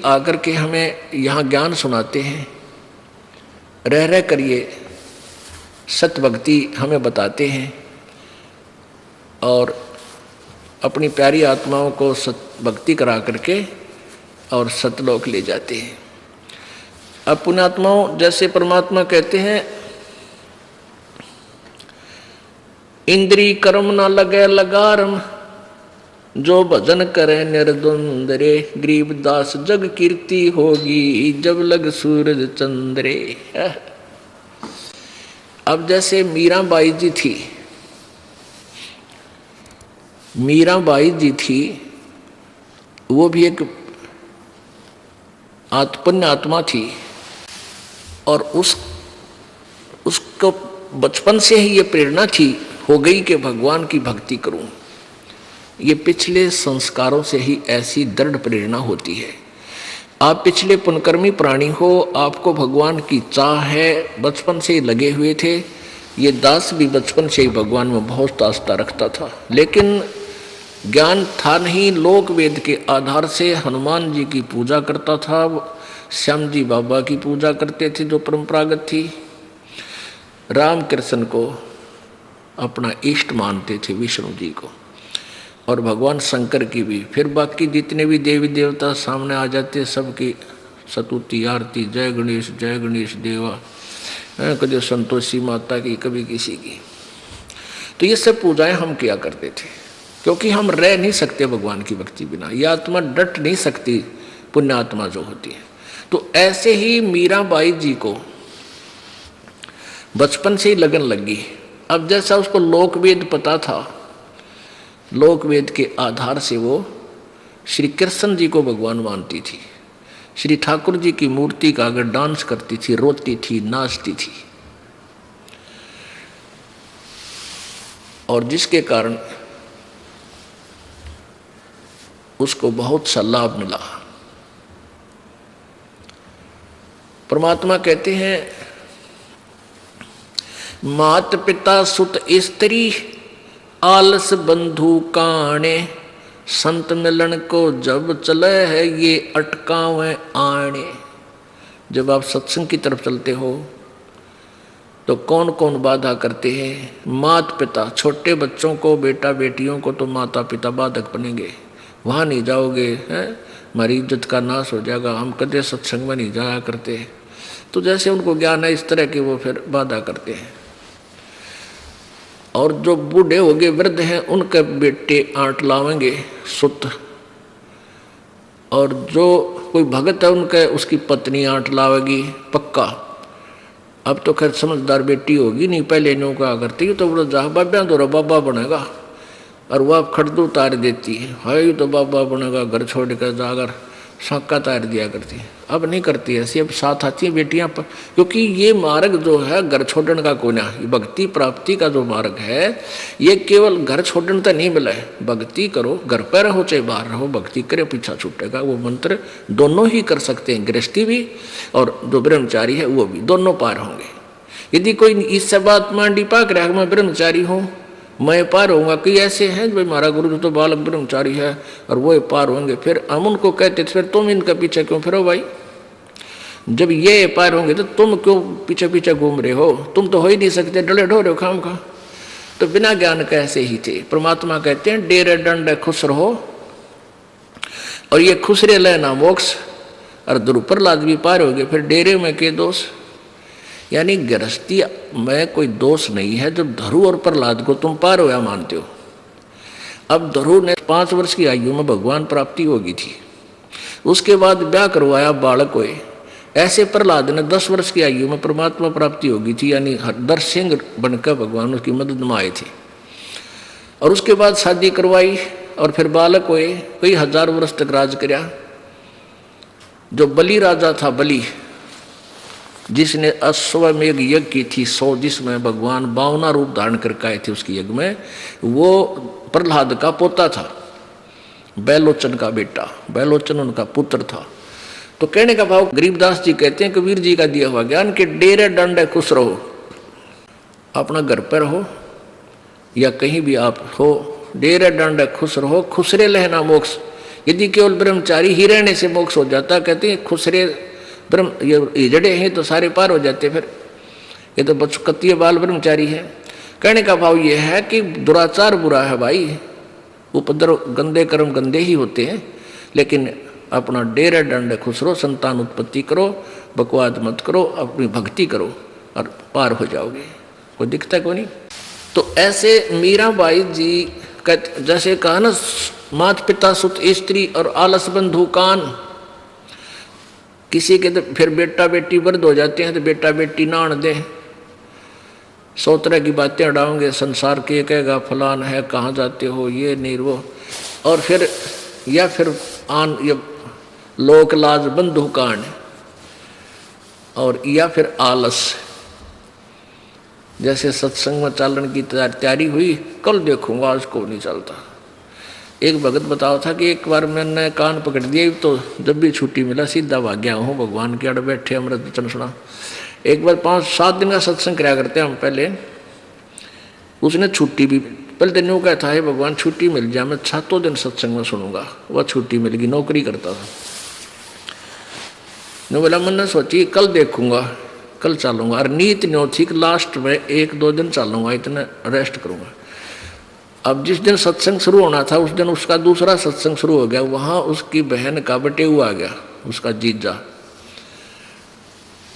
आकर के हमें यहाँ ज्ञान सुनाते हैं, रह रह कर ये सत भक्ति हमें बताते हैं और अपनी प्यारी आत्माओं को सत भक्ति करा करके और सतलोक ले जाते हैं। अब पुण्यात्माओं, जैसे परमात्मा कहते हैं, इंद्री कर्म न लगे लगारम, जो भजन करे निर्द्वंद्रे, गरीबदास जग कीर्ति होगी जब लग सूरज चंद्रे। अब जैसे मीराबाई जी थी, मीराबाई जी थी, वो भी एक पुण्य आत्मा थी और उसको बचपन से ही ये प्रेरणा थी, हो गई कि भगवान की भक्ति करूं। ये पिछले संस्कारों से ही ऐसी दृढ़ प्रेरणा होती है। आप पिछले पुण्यकर्मी प्राणी हो, आपको भगवान की चाह है, बचपन से ही लगे हुए थे। ये दास भी बचपन से ही भगवान में बहुत आस्था रखता था, लेकिन ज्ञान था नहीं। लोक वेद के आधार से हनुमान जी की पूजा करता था, श्याम जी बाबा की पूजा करते थे जो परंपरागत थी, राम कृष्ण को अपना इष्ट मानते थे, विष्णु जी को, और भगवान शंकर की भी। फिर बाकी जितने भी देवी देवता सामने आ जाते, सबकी स्तुति आरती, जय गणेश देवा, कभी संतोषी माता की, कभी किसी की। तो ये सब पूजाएं हम किया करते थे, क्योंकि हम रह नहीं सकते भगवान की भक्ति बिना। ये आत्मा डट नहीं सकती, पुण्य आत्मा जो होती है। तो ऐसे ही मीराबाई जी को बचपन से ही लगन लगी। अब जैसा उसको लोकवेद पता था, लोकवेद के आधार से वो श्री कृष्ण जी को भगवान मानती थी, श्री ठाकुर जी की मूर्ति का अगर डांस करती थी, रोती थी, नाचती थी, और जिसके कारण उसको बहुत सा लाभ मिला। परमात्मा कहते हैं, मात पिता सुत स्त्री आलस बंधु काणे, संत मिलन को जब चले है ये अटकावे आने। जब आप सत्संग की तरफ चलते हो तो कौन कौन बाधा करते हैं? मात पिता, छोटे बच्चों को, बेटा बेटियों को तो माता पिता बाधक बनेंगे, वहाँ नहीं जाओगे, हैं, हमारी इज्जत का नाश हो जाएगा, हम कदे सत्संग में नहीं जाया करते। तो जैसे उनको ज्ञान है इस तरह के वो फिर बाधा करते हैं। और जो बूढ़े हो गए, वृद्ध हैं, उनके बेटे आंट लावेंगे सुत, और जो कोई भगत है उनके, उसकी पत्नी आंट लावेगी पक्का। अब तो खैर समझदार बेटी होगी, नहीं पहले नो क्या करती, तो बोलो जा बाबा तो बाबा बनेगा, और वह खड़दू उतार देती है, हाय तो बाबा बनेगा, घर छोड़ कर जाकर साका तार दिया करती है। अब नहीं करती ऐसी, अब साथ आती है बेटियां पर, क्योंकि ये मार्ग जो है घर छोड़ने का कोई ना, भक्ति प्राप्ति का जो मार्ग है ये केवल घर छोड़ने तक नहीं मिला है। भक्ति करो, घर पर रहो चाहे बाहर रहो, भक्ति करे पीछा छूटेगा। वो मंत्र दोनों ही कर सकते हैं, गृहस्थी भी और जो ब्रह्मचारी है वो भी, दोनों पार होंगे। यदि कोई इस बात मांडी पाक रहा मैं ब्रह्मचारी हूँ, मैं पार होऊंगा, कई ऐसे हैं भाई हमारा गुरु तो बालक ब्रह्मचारी है और वो पार होंगे, फिर हम उनको कहते थे फिर तुम इनका पीछे क्यों फिरो भाई, जब ये पार होंगे तो तुम क्यों पीछे पीछे घूम रहे हो, तुम तो हो ही नहीं सकते, डले ढो रहे हो खाम खा। तो बिना ज्ञान के ऐसे ही थे। परमात्मा कहते हैं डेरे दंड खुश रहो, और ये खुश रहे लेना मोक्ष, और द्रुपरलाद भी पार हो गए, फिर डेरे में के दोष, यानी गृहस्थी में कोई दोष नहीं है। जब धरु और प्रहलाद को तुम पार होया मानते हो, अब धरु ने 5 वर्ष की आयु में भगवान प्राप्ति होगी थी, उसके बाद ब्याह करवाया, बालक हुए। ऐसे प्रहलाद ने 10 वर्ष की आयु में परमात्मा प्राप्ति होगी थी, यानी हरदर सिंह बनकर भगवान उसकी मदद में आए थे, और उसके बाद शादी करवाई और फिर बालक हुए, कई 1000 वर्ष तक राज कराया। जो बलि राजा था, बलि जिसने अश्वमेघ यज्ञ की थी 100, जिसमें भगवान 52 रूप धारण करके आए थे उसकी यज्ञ में, वो प्रहलाद का पोता था, बैलोचन का बेटा, बैलोचन उनका पुत्र था। तो कहने का भाव गरीबदास जी कहते हैं कबीर जी का दिया हुआ ज्ञान के डेरे डंडे खुश रहो, अपना घर पर हो या कहीं भी आप हो, डेरे डंडे खुश रहो, खुसरे लहना मोक्ष, यदि केवल ब्रह्मचारी ही रहने से मोक्ष हो जाता, कहते हैं खुसरे ब्रह्म ये जड़े हैं तो सारे पार हो जाते, फिर ये तो बचकतीय बाल ब्रह्मचारी है। कहने का भाव ये है कि दुराचार बुरा है भाई, उपद्रव गंदे कर्म गंदे ही होते हैं, लेकिन अपना डेरा डंड खुसरो, संतान उत्पत्ति करो, बकवाद मत करो, अपनी भक्ति करो और पार हो जाओगे, कोई दिखता को नहीं। तो ऐसे मीराबाई जी जैसे कहा ना, माता पिता सुत स्त्री और आलस बंधु कान, किसी के तो फिर बेटा बेटी वृद्ध हो जाते हैं तो बेटा बेटी नान दे, 100 तरह की बातें उड़ाओगे, संसार के कहेगा फलान है, कहाँ जाते हो, ये नहीं वो, और फिर या फिर ये लोक लाज बंधु कान, और या फिर आलस। जैसे सत्संग में चालन की तैयारी हुई, कल देखूंगा, आज को नहीं चलता। एक भगत बताओ था कि एक बार मैंने कान पकड़ दिया, तो जब भी छुट्टी मिला सीधा भाग गया हूँ, भगवान के अड़ बैठे अमृत वचन सुना। एक बार 5-7 दिन का सत्संग कराया करते हम पहले, उसने छुट्टी भी पहले दिन यूँ कहता है भगवान छुट्टी मिल जाए, मैं 7 दिन सत्संग में सुनूंगा। वह छुट्टी मिल गई, नौकरी करता था। ने बोला मैंने सोची कल देखूंगा, कल चलूंगा, और नीत न्यो थी कि लास्ट में 1-2 दिन चलूंगा, इतना रेस्ट करूंगा। अब जिस दिन सत्संग शुरू होना था उस दिन उसका दूसरा सत्संग शुरू हो गया, वहाँ उसकी बहन का बटेऊ आ गया, उसका जीजा।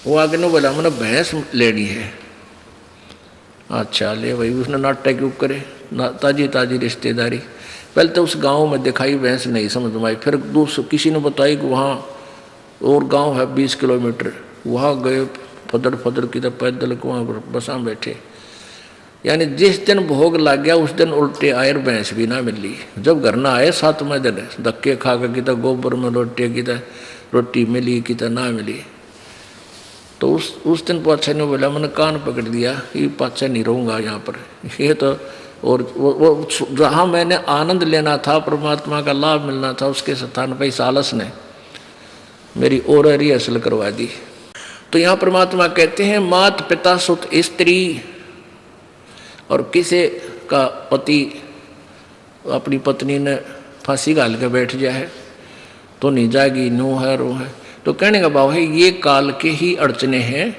वो आगे ने बोला मैंने भैंस लेनी है। अच्छा ले भाई, उसने नाटक क्यों करे, ताजी ताजी रिश्तेदारी। पहले तो उस गांव में दिखाई भैंस, नहीं समझ में आई, फिर किसी ने बताई कि वहाँ और गांव है 20 किलोमीटर, वहाँ गए, फदर फदर की तरफ पैदल को वहाँ बसा बैठे। यानी जिस दिन भोग लग गया उस दिन उल्टे आए, भैंस भी ना मिली। जब घर ना आए 7वें दिन धक्के खा कर कितना गोबर में लौटे, कितना रोटी मिली कितना ना मिली। तो उस दिन पाछा ने बोला मैंने कान पकड़ दिया, ये पाछा नहीं रहूँगा यहाँ पर, ये तो और वो जहाँ मैंने आनंद लेना था, परमात्मा का लाभ मिलना था, उसके स्थान पर इस आलस ने मेरी और रिहर्सल करवा दी। तो यहाँ परमात्मा कहते हैं मात पिता सुत स्त्री, और किसी का पति अपनी पत्नी ने फांसी घाल के बैठ जाए है तो नहीं जाएगी, नो है रो है। तो कहने का भाव है ये काल के ही अड़चने हैं,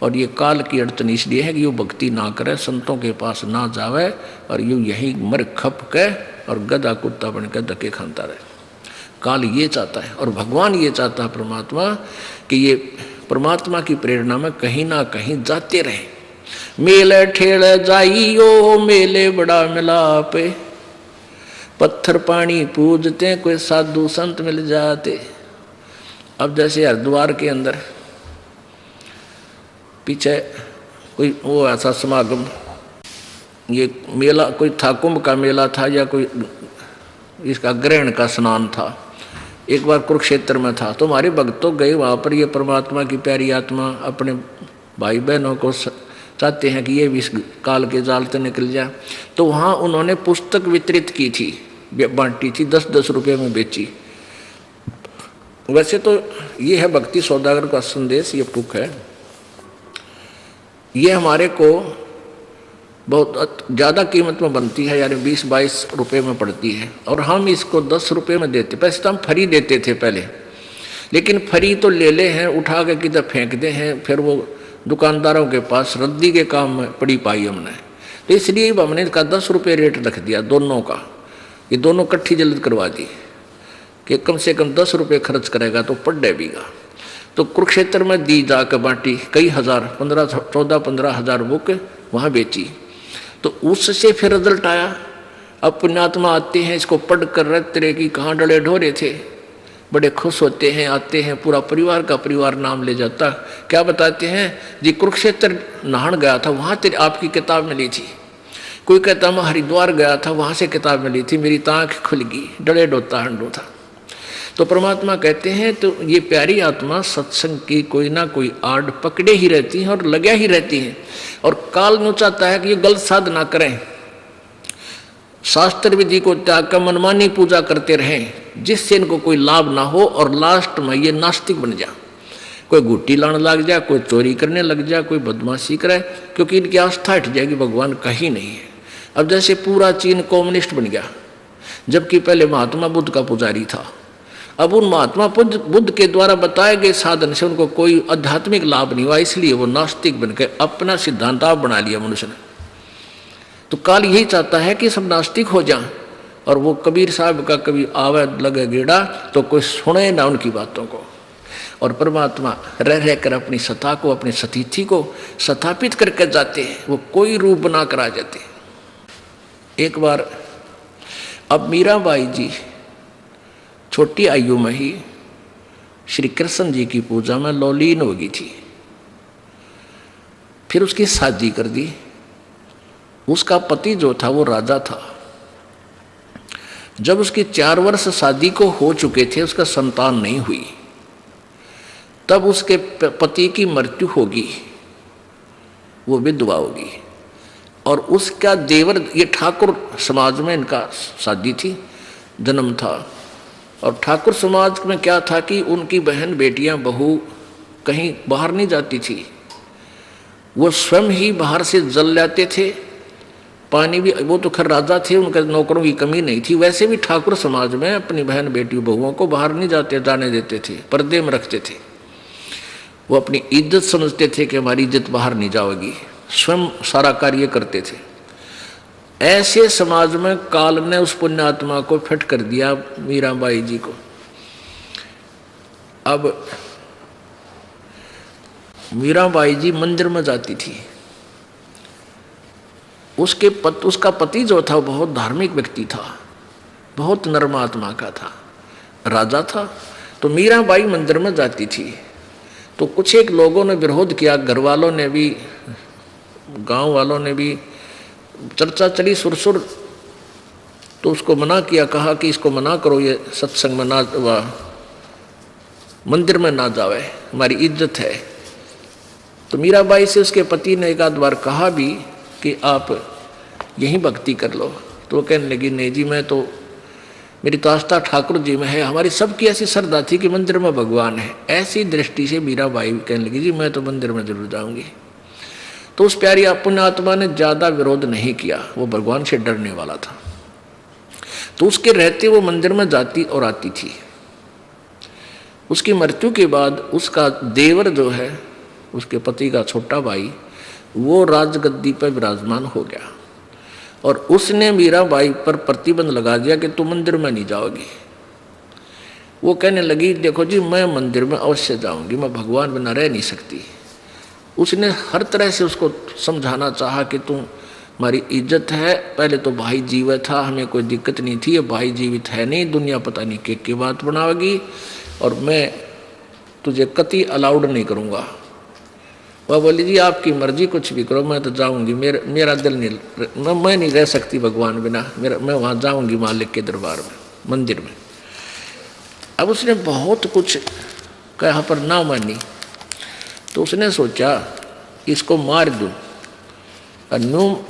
और ये काल की अड़चन इसलिए है कि यो भक्ति ना करे, संतों के पास ना जावे, और यूँ यही मर खप के और गधा कुत्ता बन के धक्के खाता रहे। काल ये चाहता है, और भगवान ये चाहता है परमात्मा कि ये परमात्मा की प्रेरणा में कहीं ना कहीं जाते रहे। मेले ठेले जाइयो मेले बड़ा मिलाप, पत्थर पानी पूजते कोई साधु संत मिल जाते। अब जैसे हरिद्वार के अंदर पीछे कोई वो ऐसा समागम, ये मेला कोई था, कुंभ का मेला था या कोई इसका ग्रहण का स्नान था, एक बार कुरुक्षेत्र में था। तो हमारे भक्तों गए वहाँ पर, ये परमात्मा की प्यारी आत्मा अपने भाई बहनों को चाहते हैं कि ये भी इस काल के जाल से निकल जाए। तो वहाँ उन्होंने पुस्तक वितरित की थी, बांटी थी, 10-10 रुपये में बेची। वैसे तो ये है भक्ति सौदागर का संदेश, ये पुस्तक है, ये हमारे को बहुत ज़्यादा कीमत में बनती है, यानी 20-22 रुपये में पड़ती है, और हम इसको 10 रुपये में देते। पैसे तो हम फ्री देते थे पहले, लेकिन फ्री तो ले ले हैं, उठा के किधर फेंक दे हैं, फिर वो दुकानदारों के पास रद्दी के काम में पड़ी पाई हमने। तो इसलिए हमने इसका 10 रुपये रेट रख दिया दोनों का, ये दोनों इकट्ठी जल्द करवा दी कि कम से कम 10 रुपये खर्च करेगा तो पढ़ देगा। तो कुरुक्षेत्र में दी जाकर बांटी, कई हज़ार, 14-15 हज़ार बुक वहाँ बेची। तो उससे फिर रिजल्ट आया। अब पुण्यात्मा आते हैं, इसको पढ़ कर रहे कि कहाँ डले ढोरे थे, बड़े खुश होते हैं, आते हैं, पूरा परिवार का परिवार नाम ले जाता। क्या बताते हैं जी, कुरुक्षेत्र नहान गया था, वहाँ तेरी आपकी किताब मिली थी। कोई कहता मैं हरिद्वार गया था, वहाँ से किताब मिली थी, मेरी ताँख खुल गई, डले डोता हंडो था। तो परमात्मा कहते हैं तो ये प्यारी आत्मा सत्संग की कोई ना कोई आड़ पकड़े ही रहती हैं और लगे ही रहती हैं, और काल न्यू चाहता है कि ये गलत साधना करें, शास्त्र विधि को त्याग कर मनमानी पूजा करते रहें, जिससे इनको कोई लाभ ना हो, और लास्ट में ये नास्तिक बन जा, कोई गुट्टी लाने लग जाए, कोई चोरी करने लग जाए, कोई बदमाशी करे, क्योंकि इनकी आस्था हट जाएगी, भगवान कहीं नहीं है। अब जैसे पूरा चीन कम्युनिस्ट बन गया, जबकि पहले महात्मा बुद्ध का पुजारी था। अब उन महात्मा बुद्ध के द्वारा बताए गए साधन से उनको कोई आध्यात्मिक लाभ नहीं हुआ, इसलिए वो नास्तिक बनकर अपना सिद्धांत आप बना लिया मनुष्य ने। तो काल यही चाहता है कि सब नास्तिक हो जाएं, और वो कबीर साहब का कभी आवे लगे गेड़ा तो कोई सुने ना उनकी बातों को, और परमात्मा रह रहकर अपनी सत्ता को, अपनी सतीथि को स्थापित करके जाते हैं, वो कोई रूप बना कर आ जाते। एक बार अब मीराबाई जी छोटी आयु में ही श्री कृष्ण जी की पूजा में लौलीन हो गई थी। फिर उसकी शादी कर दी। उसका पति जो था वो राजा था। जब उसकी 4 वर्ष शादी को हो चुके थे, उसका संतान नहीं हुई, तब उसके पति की मृत्यु होगी, वो विधवा होगी। और उसका देवर, ये ठाकुर समाज में इनका शादी थी, जन्म था। और ठाकुर समाज में क्या था कि उनकी बहन बेटियां बहू कहीं बाहर नहीं जाती थी, वो स्वयं ही बाहर से जल लाते थे, पानी भी। वो तो खैर राजा थे, उनके नौकरों की कमी नहीं थी, वैसे भी ठाकुर समाज में अपनी बहन बेटी बहुओं को बाहर नहीं जाने देते थे, पर्दे में रखते थे। वो अपनी इज्जत समझते थे कि हमारी इज्जत बाहर नहीं जाएगी, स्वयं सारा कार्य करते थे। ऐसे समाज में काल ने उस पुण्यात्मा को फिट कर दिया, मीराबाई जी को। अब मीराबाई जी मंदिर में जाती थी। उसका पति जो था बहुत धार्मिक व्यक्ति था, बहुत नर्म आत्मा का था, राजा था। तो मीराबाई मंदिर में जाती थी, तो कुछ एक लोगों ने विरोध किया, घर वालों ने भी, गांव वालों ने भी, चर्चा चली सुरसुर। तो उसको मना किया, कहा कि इसको मना करो, ये सत्संग में ना, मंदिर में ना जावे, हमारी इज्जत है। तो मीराबाई से उसके पति ने एक आध बार कहा भी कि आप यहीं भक्ति कर लो। तो वो कहने लगी, नहीं जी, मैं तो, मेरी तो आस्था ठाकुर जी में है, हमारी सबकी ऐसी श्रद्धा थी कि मंदिर में भगवान है। ऐसी दृष्टि से मीराबाई कहने लगी, जी मैं तो मंदिर में जरूर जाऊंगी। तो उस प्यारी पुण्यात्मा ने ज़्यादा विरोध नहीं किया, वो भगवान से डरने वाला था। तो उसके रहते वो मंदिर में जाती और आती थी। उसकी मृत्यु के बाद उसका देवर जो है, उसके पति का छोटा भाई, वो राजगद्दी पर विराजमान हो गया, और उसने मीराबाई पर प्रतिबंध लगा दिया कि तुम मंदिर में नहीं जाओगी। वो कहने लगी, देखो जी, मैं मंदिर में अवश्य जाऊंगी, मैं भगवान बिना रह नहीं सकती। उसने हर तरह से उसको समझाना चाहा कि तुम, हमारी इज्जत है, पहले तो भाई जीवित था, हमें कोई दिक्कत नहीं थी, अब भाई जीवित है नहीं, दुनिया पता नहीं के बात बनावेगी, और मैं तुझे कति अलाउड नहीं करूँगा। वह बोली, जी आपकी मर्जी, कुछ भी करो, मैं तो जाऊंगी, मेरा दिल नहीं, मैं नहीं रह सकती भगवान बिना, मैं वहाँ जाऊंगी मालिक के दरबार में, मंदिर में। अब उसने बहुत कुछ कहा पर ना मानी। तो उसने सोचा इसको मार दूँ, और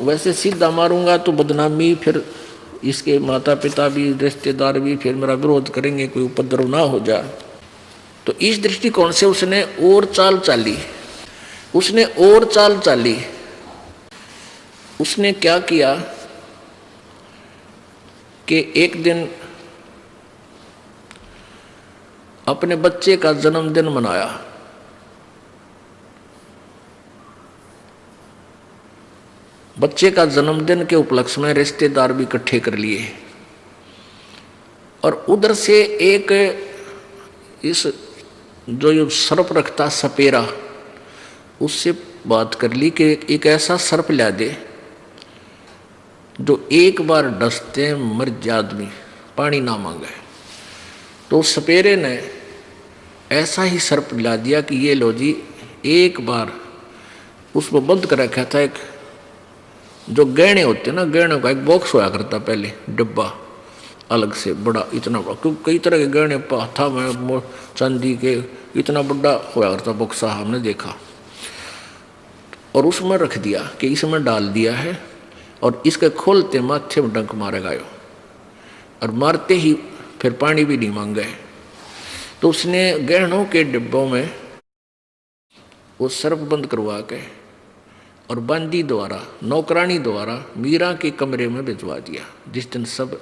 वैसे सीधा मारूंगा तो बदनामी, फिर इसके माता पिता भी, रिश्तेदार भी फिर मेरा विरोध करेंगे, कोई उपद्रव ना हो जाए। तो इस दृष्टिकोण से उसने और चाल चाली। उसने क्या किया कि एक दिन अपने बच्चे का जन्मदिन मनाया। बच्चे का जन्मदिन के उपलक्ष्य में रिश्तेदार भी इकट्ठे कर लिए, और उधर से एक इस जो सर्प रखता सपेरा, उससे बात कर ली कि एक ऐसा सर्प ला दे जो एक बार डसते मर जाए आदमी, पानी ना मांगे। तो सपेरे ने ऐसा ही सर्प ला दिया कि ये लो जी, एक बार उसमें बंद कर रखा था, एक जो गहने होते ना, गहनों का एक बॉक्स हुआ करता पहले, डिब्बा अलग से बड़ा, इतना बड़ा, क्योंकि कई तरह के गहने था, मैं चांदी के, इतना बड़ा हुआ करता बॉक्सा हमने देखा। और उसमें रख दिया कि इसमें डाल दिया है, और इसके खोलते माथे में डंक मारेगा यो, और मारते ही फिर पानी भी नहीं मांगे। तो उसने गहनों के डिब्बों में वो सर्प बंद करवा के और बंदी द्वारा, नौकरानी द्वारा मीरा के कमरे में भिजवा दिया। जिस दिन सब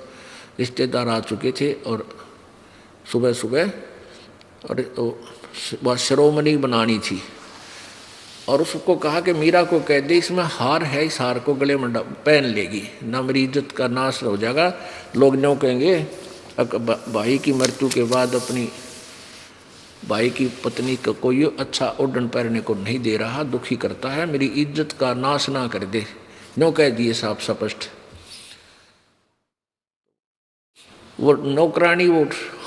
रिश्तेदार आ चुके थे और सुबह सुबह, और वह शिरोमणि बनानी थी। और उसको कहा कि मीरा को कह दे इसमें हार है, इस हार को गले में पहन लेगी, ना मेरी इज्जत का नाश हो जाएगा। लोग न्यों कहेंगे भाई की मृत्यु के बाद अपनी भाई की पत्नी को कोई अच्छा ओढ़न पहनने को नहीं दे रहा, दुखी करता है, मेरी इज्जत का नाश ना कर दे। न्यों कह दिए साफ स्पष्ट। वो नौकरानी वो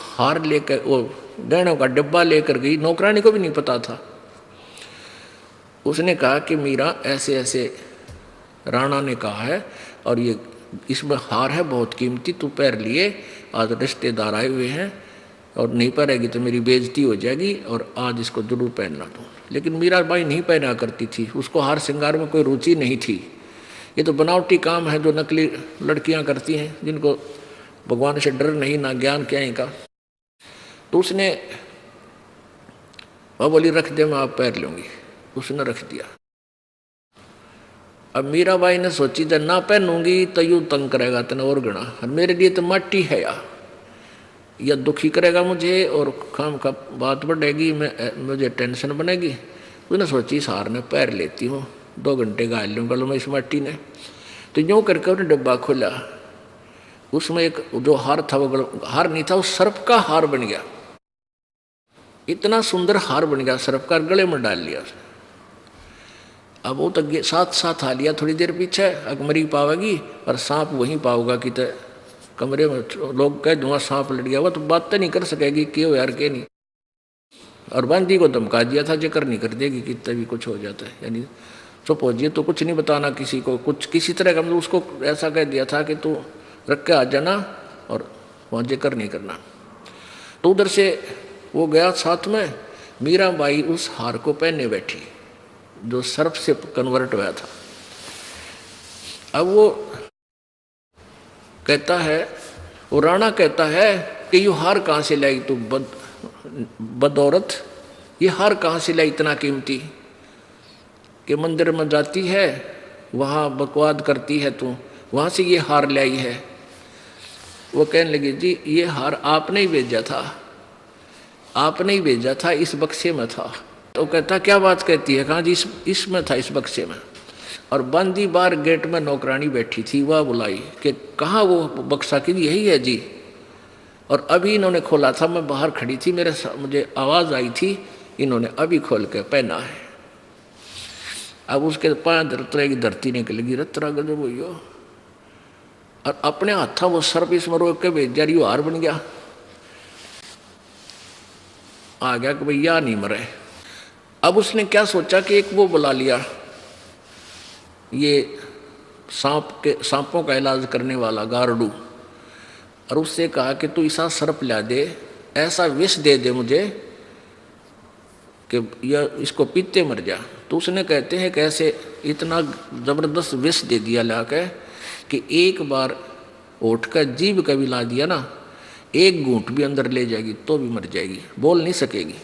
हार लेकर, वो गहनों का डब्बा लेकर गई, नौकरानी को भी नहीं पता था। उसने कहा कि मीरा ऐसे ऐसे राणा ने कहा है और ये इसमें हार है बहुत कीमती, तू पैर लिए, आज रिश्तेदार आए हुए हैं और नहीं पहनेगी तो मेरी बेइज्जती हो जाएगी, और आज इसको जरूर पहनना तू। लेकिन मीराबाई नहीं पहना करती थी, उसको हार श्रृंगार में कोई रुचि नहीं थी। ये तो बनावटी काम है जो नकली लड़कियां करती हैं, जिनको भगवान से डर नहीं ना ज्ञान क्या ही का। तो उसने वह बोली रख दे, मैं आप पैर लूँगी। उसने रख दिया। अब मीराबाई ने सोची जब ना पहनूंगी तो यूँ तंग करेगा तने और गणा, मेरे लिए तो माटी है या दुखी करेगा मुझे और काम का बात बढ़ेगी, मुझे टेंशन बनेगी। उसने सोची सार ने पैर लेती हूँ, 2 घंटे गाल लूँ गलों में इस माटी ने। तो यूँ करके उसने डब्बा खोला, उसमें एक जो हार था वो हार नहीं था, वो सर्प का हार बन गया। इतना सुंदर हार बन गया सर्प का, गले में डाल लिया। अब वो तो साथ साथ आ लिया, थोड़ी देर पीछे अकमरी पावेगी और सांप वहीं पाओगा कि तो कमरे में लोग कह दूँगा सांप लड़ गया, वो तो बात तो नहीं कर सकेगी क्यों यार के नहीं। और बंदी को धमका दिया था जिक्र नहीं कर देगी कि तभी कुछ हो जाता है, यानी चुप हो जाइए, तो कुछ नहीं बताना किसी को, कुछ किसी तरह का। मतलब उसको ऐसा कह दिया था कि तू रख के आ जाना और वहाँ जिक्र नहीं करना। तो उधर से वो गया साथ में, मीराबाई उस हार को पहनने बैठी जो सर्प से कन्वर्ट हुआ था। अब वो कहता है, वो राणा कहता है कि ये हार कहाँ से लाई तू बदौरत, ये हार कहाँ से लाई इतना कीमती, कि मंदिर में जाती है वहाँ बकवाद करती है तू, वहाँ से ये हार लाई है। वो कहने लगी जी ये हार आपने ही भेजा था, आपने ही भेजा था, इस बक्से में था। तो कहता क्या बात कहती है, कहाँ जी इसमें था, इस बक्से में। और बंदी बार गेट में नौकरानी बैठी थी, वह बुलाई कि कहाँ वो बक्सा की, यही है जी। और अभी इन्होंने खोला था, मैं बाहर खड़ी थी, मुझे आवाज़ आई थी, इन्होंने अभी खोल के पहना है। अब उसके पाँव रतरेगी, धरती निकलेगी, रतरा गजब हुई हो। और अपने हाथा वो सर्प इसमें रोक के भेज दिया, हार बन गया। आ गया कि भैया नहीं मरे। अब उसने क्या सोचा कि एक वो बुला लिया, ये सांपों का इलाज करने वाला गारडू, और उससे कहा कि तू ऐसा सर्प ला दे, ऐसा विष दे दे मुझे कि यह इसको पीते मर जा। तो उसने कहते हैं कि ऐसे इतना ज़बरदस्त विष दे दिया ला के कि एक बार उठ कर जीभ का भी ला दिया ना, एक घूंट भी अंदर ले जाएगी तो भी मर जाएगी, बोल नहीं सकेगी।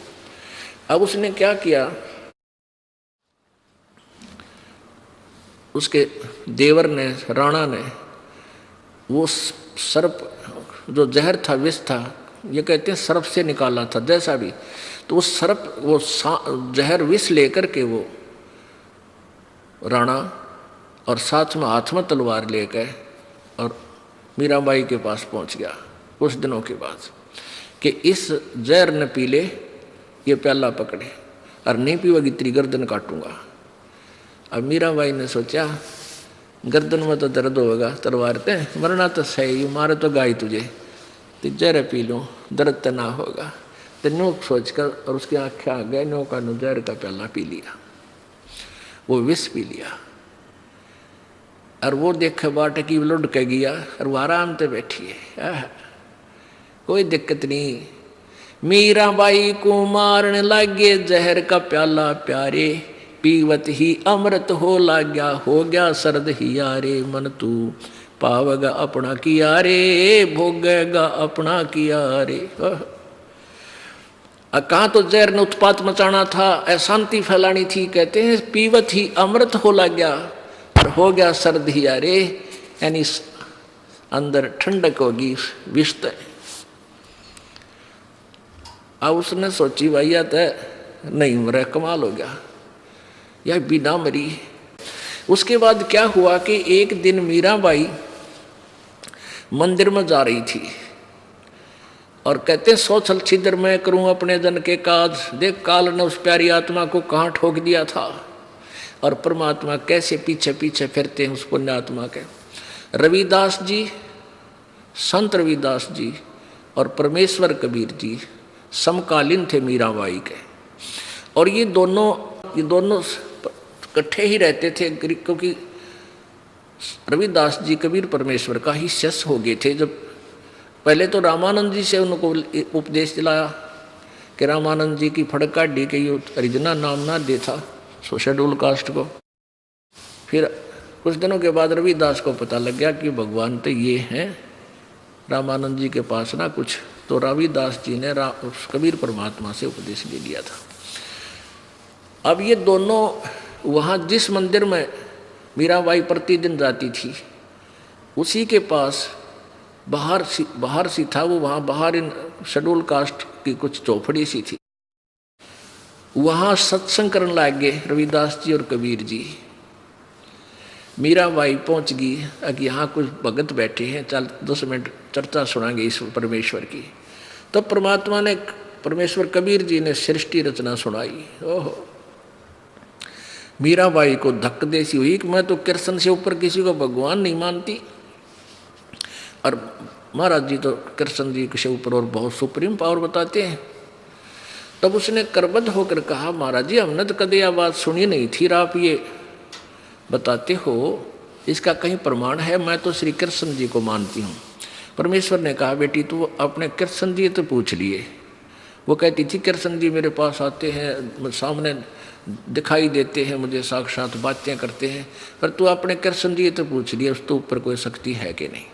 अब उसने क्या किया, उसके देवर ने, राणा ने, वो सर्प जो जहर था, विष था, ये कहते हैं सर्प से निकाला था जैसा भी, तो वो सर्प वो जहर विष लेकर के वो राणा और साथ में हाथ में तलवार लेकर और मीराबाई के पास पहुंच गया कुछ दिनों के बाद कि इस जहर न पी ले, ये प्याला पकड़े, और नहीं पीवेगी तेरी गर्दन काटूंगा। अब मीराबाई ने सोचा गर्दन में तो दर्द होगा, तलवार ते मरना तो सही, मारे तो गाय तुझे, तो जहर पी लूँ दर्द तो ना होगा। तो नो सोच कर और उसकी आँखें आ गए, नो का नो जहर का प्याला पी लिया, वो विष पी लिया। और वो देखे बाट की लुढ़ के गया और वो आराम से बैठी है, कोई दिक्कत नहीं। मीराबाई को मारने लगे जहर का प्याला प्यारे, पीवत ही अमृत हो लाग्या, हो गया सर्द ही यारे, मन तू पावगा अपना किया रे, भोगेगा अपना किया रे। कहाँ तो जहर ने उत्पात मचाना था, अशांति फैलानी थी, कहते हैं पीवत ही अमृत हो लाग्या और हो गया सर्द ही यारे, यानी अंदर ठंडक होगी विष। अब उसने सोची भाई या तो नहीं मरे, कमाल हो गया, या बिना मरी। उसके बाद क्या हुआ कि एक दिन मीराबाई मंदिर में जा रही थी और कहते हैं सौ छल छिद्र मैं करूं अपने जन के काज, देख काल ने उस प्यारी आत्मा को कहाँ ठोक दिया था और परमात्मा कैसे पीछे पीछे फिरते हैं उस पुण्य आत्मा के। रविदास जी, संत रविदास जी और परमेश्वर कबीर जी समकालीन थे मीराबाई के, और ये दोनों इकट्ठे ही रहते थे, क्योंकि रविदास जी कबीर परमेश्वर का ही शिष्य हो गए थे। जब पहले तो रामानंद जी से उनको उपदेश दिलाया कि रामानंद जी की फड़क काटी के ये हरिजना नाम ना दे था शेड्यूल कास्ट को। फिर कुछ दिनों के बाद रविदास को पता लग गया कि भगवान तो ये हैं, रामानंद जी के पास ना कुछ, तो रविदास जी ने कबीर परमात्मा से उपदेश ले लिया था। अब ये दोनों वहाँ जिस मंदिर में मीराबाई प्रतिदिन जाती थी उसी के पास बाहर सी था, वो वहाँ बाहर इन शेड्यूल कास्ट की कुछ चौपड़ी सी थी, वहाँ सत्संग करने लग गए रविदास जी और कबीर जी। मीराबाई पहुँच गई कि यहाँ कुछ भगत बैठे हैं, चल 10 मिनट चर्चा सुनाएंगे इस परमेश्वर की। तब परमात्मा ने, परमेश्वर कबीर जी ने सृष्टि रचना सुनाई। ओहो, मीराबाई को धक्क देसी हुई कि मैं तो कृष्ण से ऊपर किसी को भगवान नहीं मानती, और महाराज जी तो कृष्ण जी के ऊपर और बहुत सुप्रीम पावर बताते हैं। तब उसने करबद्ध होकर कहा, महाराज जी हमने तो कभी यह बात सुनी नहीं थी, आप ये बताते हो, इसका कहीं प्रमाण है? मैं तो श्री कृष्ण जी को मानती हूँ। परमेश्वर ने कहा, बेटी तू अपने कृष्ण जी तो पूछ लिए। वो कहती थी कृष्ण जी मेरे पास आते हैं, सामने दिखाई देते हैं, मुझे साक्षात बातें करते हैं, पर तू अपने कृष्ण जी तो पूछ लिए उस तो ऊपर कोई शक्ति है कि नहीं।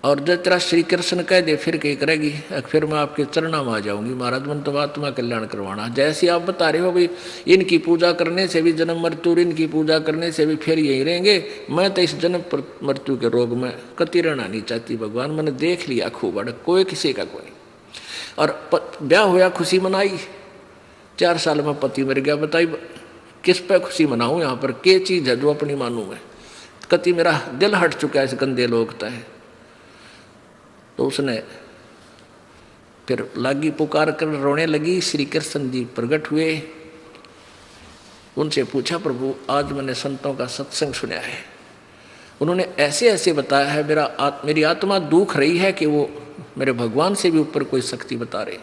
और जब तेरा श्री कृष्ण कह दे फिर क्या करेगी, फिर मैं आपके चरणों में आ जाऊंगी। महाराज मन तो आत्मा कल्याण करवाना, जैसे आप बता रहे हो भाई इनकी पूजा करने से भी जन्म मृत्यु, इनकी पूजा करने से भी फिर यही रहेंगे, मैं तो इस जन्म मृत्यु के रोग में कति रहना नहीं चाहती। भगवान मैंने देख लिया खूब बड़ा, कोई किसी का कोई। और ब्याह होया, खुशी मनाई, 4 साल में पति मर गया, बताई किस पे खुशी मनाऊं? यहाँ पर क्या चीज़ है जो अपनी मानूं मैं? कति मेरा दिल हट चुका है इस गंदे लोकता है। तो उसने फिर लागी पुकार कर रोने लगी। श्री कृष्ण जी प्रकट हुए, उनसे पूछा, प्रभु आज मैंने संतों का सत्संग सुना है, उन्होंने ऐसे ऐसे बताया है, मेरी आत्मा दुख रही है कि वो मेरे भगवान से भी ऊपर कोई शक्ति बता रहे।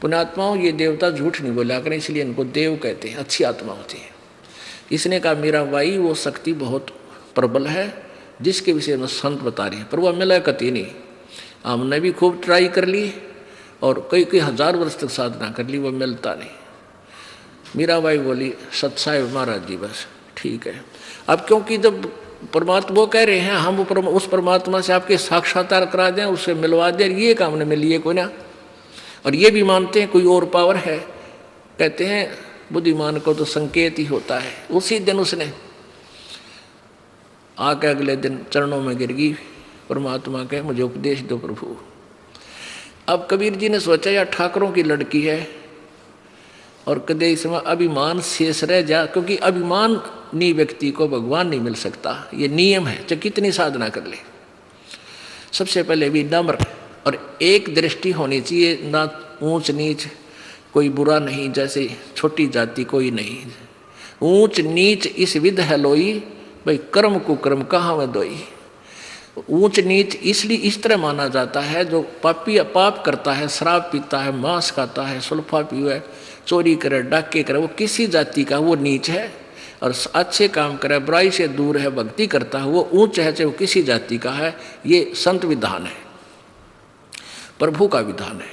पुण्यात्माओं, ये देवता झूठ नहीं बोला करें, इसलिए इनको देव कहते हैं, अच्छी आत्मा होती है। इसने कहा मीराबाई वो शक्ति बहुत प्रबल है जिसके विषय में संत बता रहे हैं, पर वह मिला कति नहीं। हमने भी खूब ट्राई कर ली और कई कई हजार वर्ष तक साधना कर ली, वो मिलता नहीं। मीराबाई बोली, सत्साहेब महाराज जी बस ठीक है। अब क्योंकि जब परमात्मा वो कह रहे हैं हम उस परमात्मा से आपके साक्षात्कार करा दें, उससे मिलवा दें, ये काम ने मिली है कोई ना। और ये भी मानते हैं कोई और पावर है, कहते हैं बुद्धिमान को तो संकेत ही होता है। उसी दिन उसने आके अगले दिन चरणों में गिर गई परमात्मा के, मुझे उपदेश दो प्रभु। अब कबीर जी ने सोचा यार ठाकरों की लड़की है और कदे इसमें अभिमान शेष रह जा, क्योंकि अभिमानी व्यक्ति को भगवान नहीं मिल सकता, ये नियम है चाहे कितनी साधना कर ले। सबसे पहले भी नम्र और एक दृष्टि होनी चाहिए, ना ऊंच नीच, कोई बुरा नहीं, जैसे छोटी जाति कोई नहीं। ऊंच नीच इस विध है लोई, भाई कर्म कुकर्म कहाँ में दोई। ऊंच नीच इसलिए इस तरह माना जाता है, जो पापी पाप करता है, शराब पीता है, मांस खाता है, सुल्फा पीवे, चोरी करे, डाके करे, वो किसी जाति का वो नीच है। और अच्छे काम करे, बुराई से दूर है, भक्ति करता है, वो ऊंच है, चाहे वो किसी जाति का है। ये संत विधान है, प्रभु का विधान है।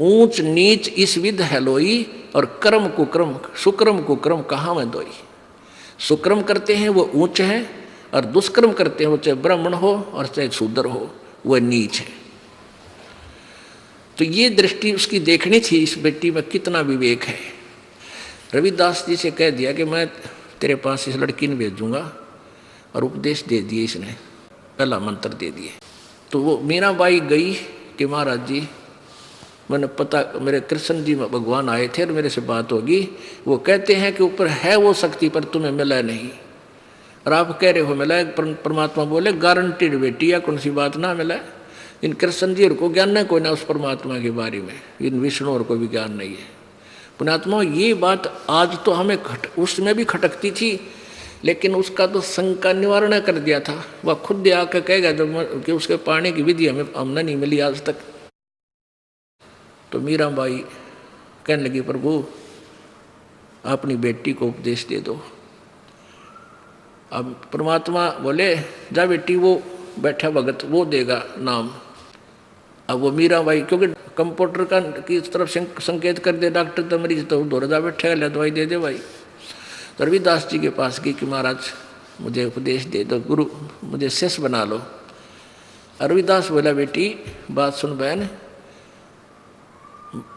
ऊंच नीच इस विध है लोई, और कर्म कुक्रम सुक्रम कुक्रम कहाँ में दोई। सुक्रम करते हैं वो ऊंच है, और दुष्कर्म करते हैं वो चाहे ब्राह्मण हो और चाहे शूद्र हो, वह नीच है। तो ये दृष्टि उसकी देखनी थी, इस बेटी में कितना विवेक है। रविदास जी से कह दिया कि मैं तेरे पास इस लड़की ने भेजूंगा, और उपदेश दे दिए, इसने पहला मंत्र दे दिए। तो वो मीराबाई गई कि महाराज जी मैंने पता, मेरे कृष्ण जी भगवान आए थे और मेरे से बात होगी, वो कहते हैं कि ऊपर है वो शक्ति पर तुम्हें मिला नहीं, और आप कह रहे हो मिला है। परमात्मा बोले गारंटीड बेटी, या कौन सी बात ना मिला है। इन कृष्ण जी को ज्ञान है कोई ना उस परमात्मा के बारे में, इन विष्णु और को भी ज्ञान नहीं है। पुण्यात्मा ये बात आज तो हमें उसमें भी खटकती थी, लेकिन उसका तो शंका निवारण कर दिया था। वह खुद आकर कहेगा जब कि उसके पाने की विधि हमने नहीं मिली आज तक। तो मीराबाई कहने लगी प्रभु अपनी बेटी को उपदेश दे दो। अब परमात्मा बोले जा बेटी, वो बैठा भगत वो देगा नाम। अब वो मीराबाई, क्योंकि कंप्यूटर का की तरफ संकेत कर दे डॉक्टर, तो मरीज तो दौड़ जा बैठे, ले दवाई दे दे भाई। तो रविदास जी के पास गई कि महाराज मुझे उपदेश दे दो, गुरु मुझे शिष्य बना लो। रविदास बोला बेटी बात सुन बहन,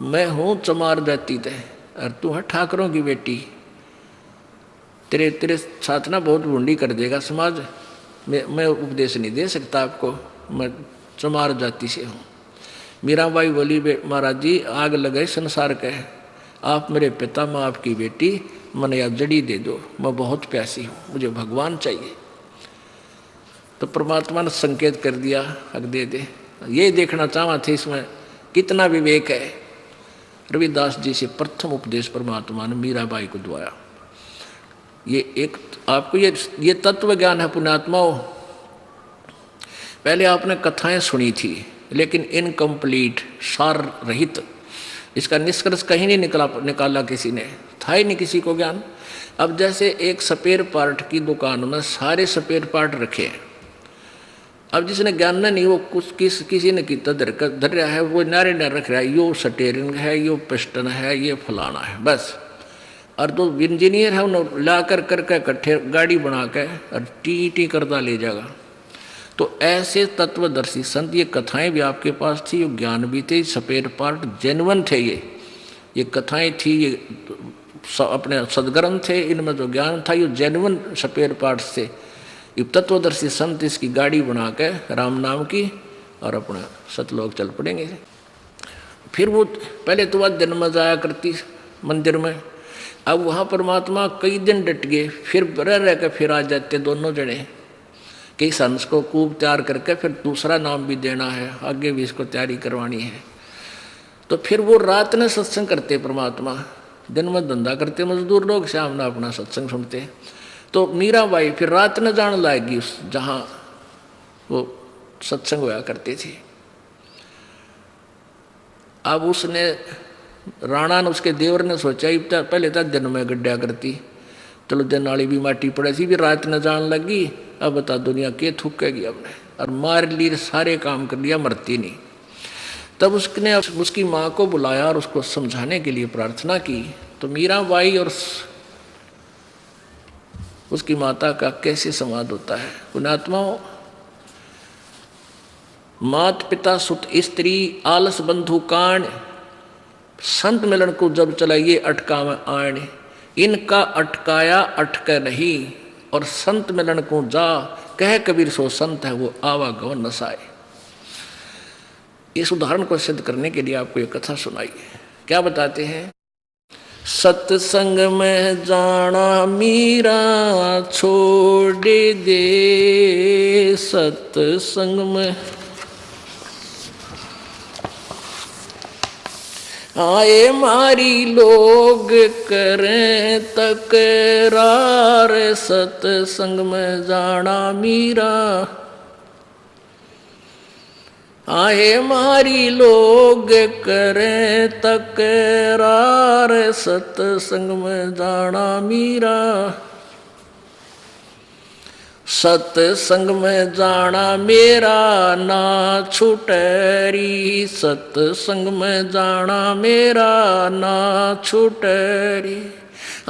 मैं हूँ चमार जाति ते और तू है ठाकरों की बेटी, तेरे साथ ना बहुत भूंडी कर देगा समाज। मैं उपदेश नहीं दे सकता आपको, मैं चमार जाति से हूँ। मीराबाई बोली महाराज जी आग लगे संसार के, आप मेरे पिता मैं आपकी बेटी, मन या जड़ी दे दो, मैं बहुत प्यासी हूँ, मुझे भगवान चाहिए। तो परमात्मा ने संकेत कर दिया हक दे दे। ये देखना चाहा थे इसमें कितना विवेक है। रविदास जी से प्रथम उपदेश परमात्मा ने मीराबाई को दुआया। ये एक आपको ये तत्व ज्ञान है पुण्यात्माओं। पहले आपने कथाएं सुनी थी लेकिन इनकम्प्लीट, सार रहित, इसका निष्कर्ष कहीं नहीं निकाला किसी ने, था ही नहीं किसी को ज्ञान। अब जैसे एक स्पेयर पार्ट की दुकान में सारे स्पेयर पार्ट रखे हैं, अब जिसने ज्ञान नहीं वो किसी ने कितना धर रहा है, वो नारे न रख रहा है, यो स्टीयरिंग है, यो पिस्टन है, ये फलाना है बस। और तो इंजीनियर है उन्हें ला करके इकट्ठे गाड़ी बना के और टी करता ले जाएगा। तो ऐसे तत्वदर्शी संत, ये कथाएं भी आपके पास थी, ये ज्ञान भी थे, स्पेयर पार्ट जेन्युइन थे, ये कथाएं थी, ये अपने सदग्रंथ थे, इनमें जो ज्ञान था ये जेन्युइन स्पेयर पार्ट्स थे। ये तत्वदर्शी संत इसकी गाड़ी बना के राम नाम की और अपना सतलोक चल पड़ेंगे। फिर वो पहले तो वह जन्म जाया करती मंदिर में, अब वहाँ परमात्मा कई दिन डट गए, फिर रह के फिर आ जाते दोनों जने। कई हंस को खूब तैयार करके फिर दूसरा नाम भी देना है, आगे भी इसको तैयारी करवानी है। तो फिर वो रात में सत्संग करते परमात्मा, दिन में धंधा करते मजदूर लोग, शाम में अपना सत्संग सुनते। तो मीराबाई फिर रात में जान लाएगी उस जहाँ वो सत्संग होया करते थे। अब उसने राणा ने, उसके देवर ने सोचा पहले तो दिन में गड्ढा करती, चलो दिन वाली भी माटी पड़े सी, भी रात न जान लगी, अब बता दुनिया के थूकेगी हमने, और मार ली, सारे काम कर लिया, मरती नहीं। तब उसने उसकी माँ को बुलाया और उसको समझाने के लिए प्रार्थना की। तो मीराबाई और उसकी माता का कैसे संवाद होता है पुण्यात्माओं। मात पिता सुत स्त्री आलस बंधु कान, संत मिलन को जब चलाइए अटका में आण, इनका अटकाया अटके नहीं, और संत मिलन को जा कह कबीर सो संत है वो आवागमन नसाए। इस उदाहरण को सिद्ध करने के लिए आपको एक कथा सुनाई है। क्या बताते हैं? सत्संग में जाना मीरा छोड़ दे, सत्संग में आए मारी लोग करें तकरार, सत्संग में जाना मीरा आए मारी लोग करें तकरार, सत्संग में जाना मीरा। सत्संग में जाना मेरा ना छूटरी, सत्संग में जाना मेरा ना छूटरी,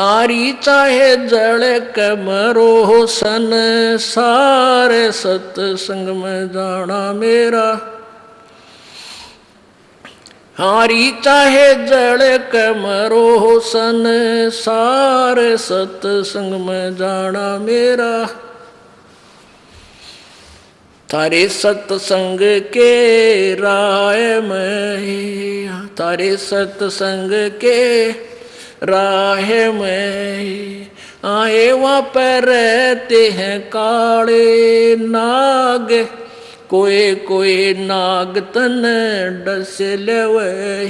आरी चाहे जड़ कमरो संसार, सत्संग में जाना मेरा। हारी चाहे जड़ कमरो संसार, सत्संग में जाना मेरा। थारे सत्संग के राय में, थारे सत्संग के राह में आए वहाँ पर रहते हैं काले नाग, कोई कोई नाग तन डस लेवे।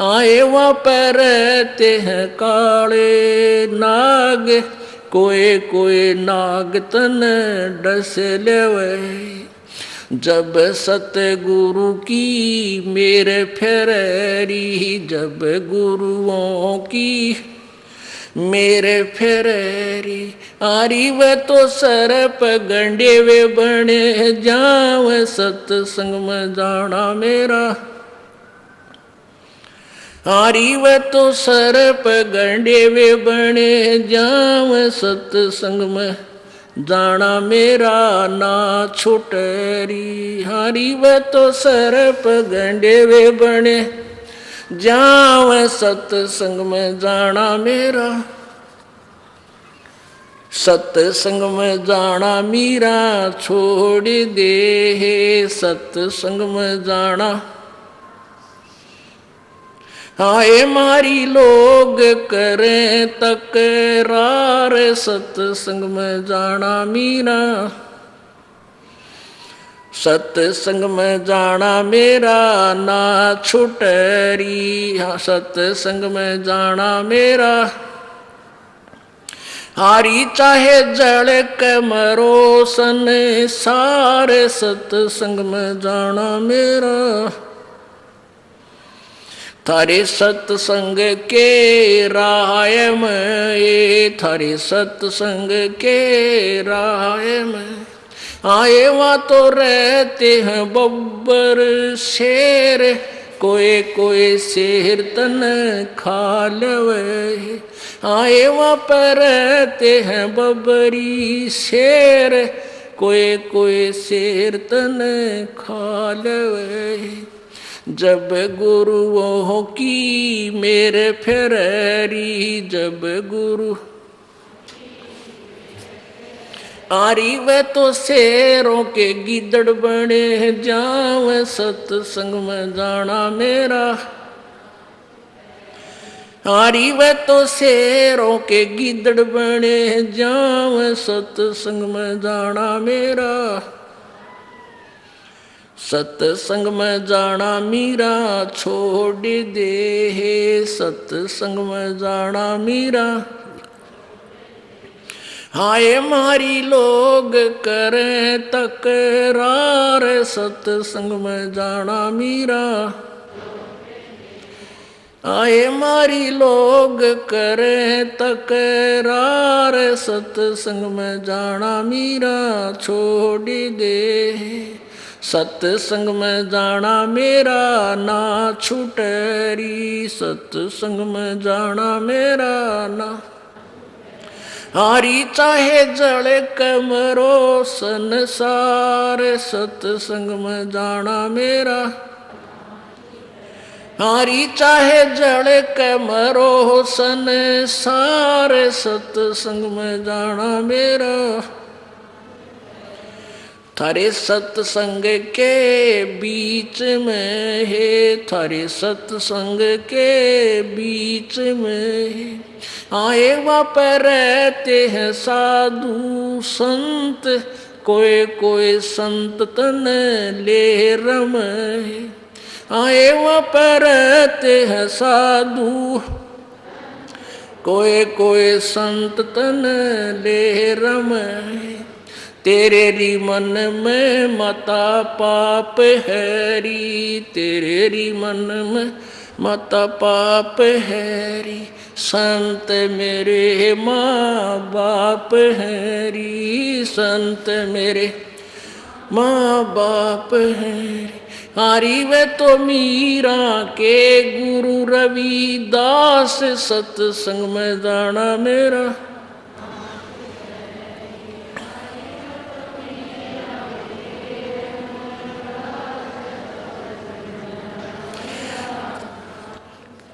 आए वहाँ पर रहते हैं काले नाग, कोई कोई नाग तन डस लेवे। जब सतगुरु की मेरे फेरी, जब गुरुओं की मेरे फेरी, आरी वे तो सरप गंडे वे बने जाव सत्संग में जाना मेरा। आरी वे तो सरप गंडे वे बने जाव सत्संग में जाना मेरा ना छुटरी। हारी वे तो सरप गंडे वे बने जाव सत्संग में जाना मेरा। सत्संग में जाना मीरा छोड़ दे, सत्संग में जाना आए मारी लोग करें तकरार, सत्संग में जाना मीरा। सत्संग में जाना मेरा ना छुटरी, हाँ सत्संग में जाना मेरा। हारी चाहे जड़ के मरो संसार, सत्संग में जाना मेरा। थारे सत्संग के राह में, थारे सत्संग के राह में आए वहाँ तो रहते हैं बब्बर शेर, कोई कोई शेर तन खा लवे। आए वहाँ पर रहते हैं बब्बरी शेर, कोई कोई शेर तन खा लवे। जब गुरुओं की मेरे फेरी, जब गुरु आरी वे तो शेरों के गिदड़ बने जाव सत्संग में जाना मेरा। आरी वे तो शेरों के गिदड़ बने जाव सत्संग में जाना मेरा। सत्संग में जाना मीरा छोड़ दे, सत्संग में जाना मीरा। हाय मारी लोग करें तकरार, सत्संग में जाना मीरा। आए मारी लोग करें तकरार, सत्संग में जाना मीरा छोड़ दे। सत्संग में जाना मेरा ना छुटरी, सत्संग में जाना मेरा ना। हारी चाहे जड़ कमरो संसार, सत्संग में जाना मेरा। हारी चाहे जड़ कमरो संसार, सत्संग में जाना मेरा। थारे सत्संग के बीच में है, थारे सत्संग के बीच में आए वहाँ पर रहते हैं साधु संत, कोई कोई संत तन ले रम। आए वहाँ पर रहते हैं साधु, कोई कोई संत तन ले रम। तेरे री मन में मता पाप हैरी, तेरे री मन में मता पाप हैरी। संत मेरे माँ बाप हैरी, संत मेरे माँ बाप हैरी। हारी वे तो मीरा के गुरु रविदास, सत्संग में जाना मेरा।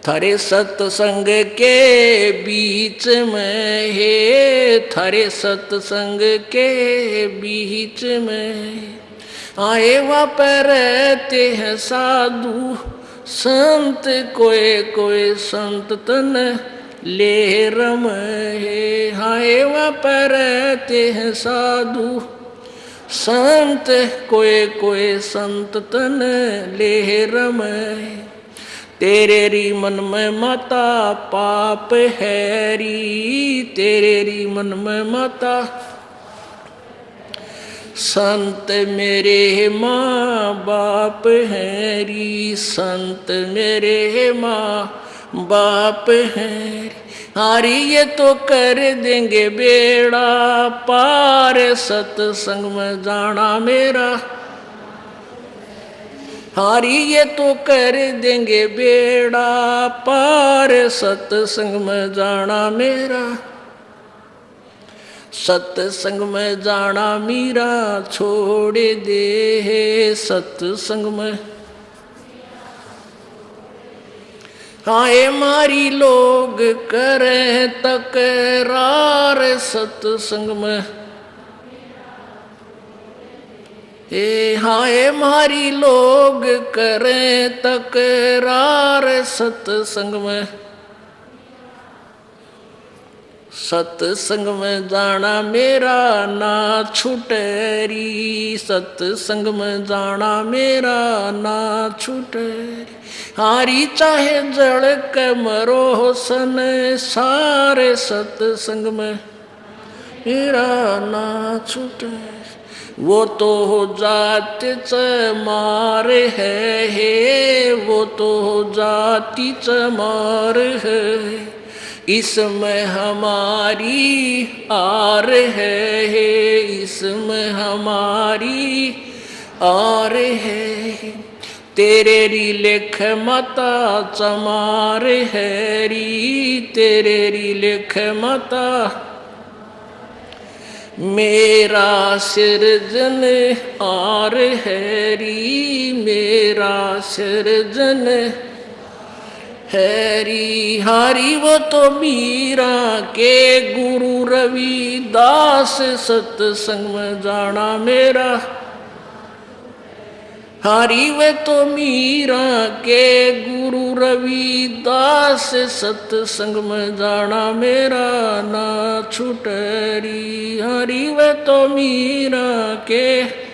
थारे सत्संग के बीच में है, थारे सत्संग के बीच में आए वहाँ पर रहते हैं साधु संत, कोई कोई संत तन ले रम है। आए वहाँ पर रहते हैं साधु संत, कोई कोई संत तन ले रम है। तेरे री मन में माता पाप है री, तेरे री मन में माता संत मेरे माँ बाप हैं री, संत मेरे माँ बाप हैं री। हारी ये तो कर देंगे बेड़ा पार, सत्संग में जाना मेरा। हारी ये तो कर देंगे बेड़ा पार, सत्संग में जाना मेरा। सत्संग में जाना मीरा छोड़ दे, सत्संग में आए मारी लोग करे तकरार, सत्संग में हाय मारी लोग करे तकरार, सत्संग में। सत्संग में जाना मेरा ना छूटेरी, सत्संग में जाना मेरा ना छूटेरी। हारी चाहे जड़ के मरो सन सारे, सत्संग में मेरा ना छूटे। वो तो हो जाति चमार है, वो तो हो जाति चमार है। इसमें हमारी आर है, इसमें हमारी आर है। तेरे री लेख माता चमार है री, तेरे री लेख माता मेरा सिरजन आर है री, मेरा सिरजन हैरी। हारी वो तो मीरा के गुरु रविदास, सत्संग में जाना मेरा। हारी वे तो मीरा के गुरु रविदास, सत्संग में जाना मेरा ना छूटेरी। हारी वे तो मीरा के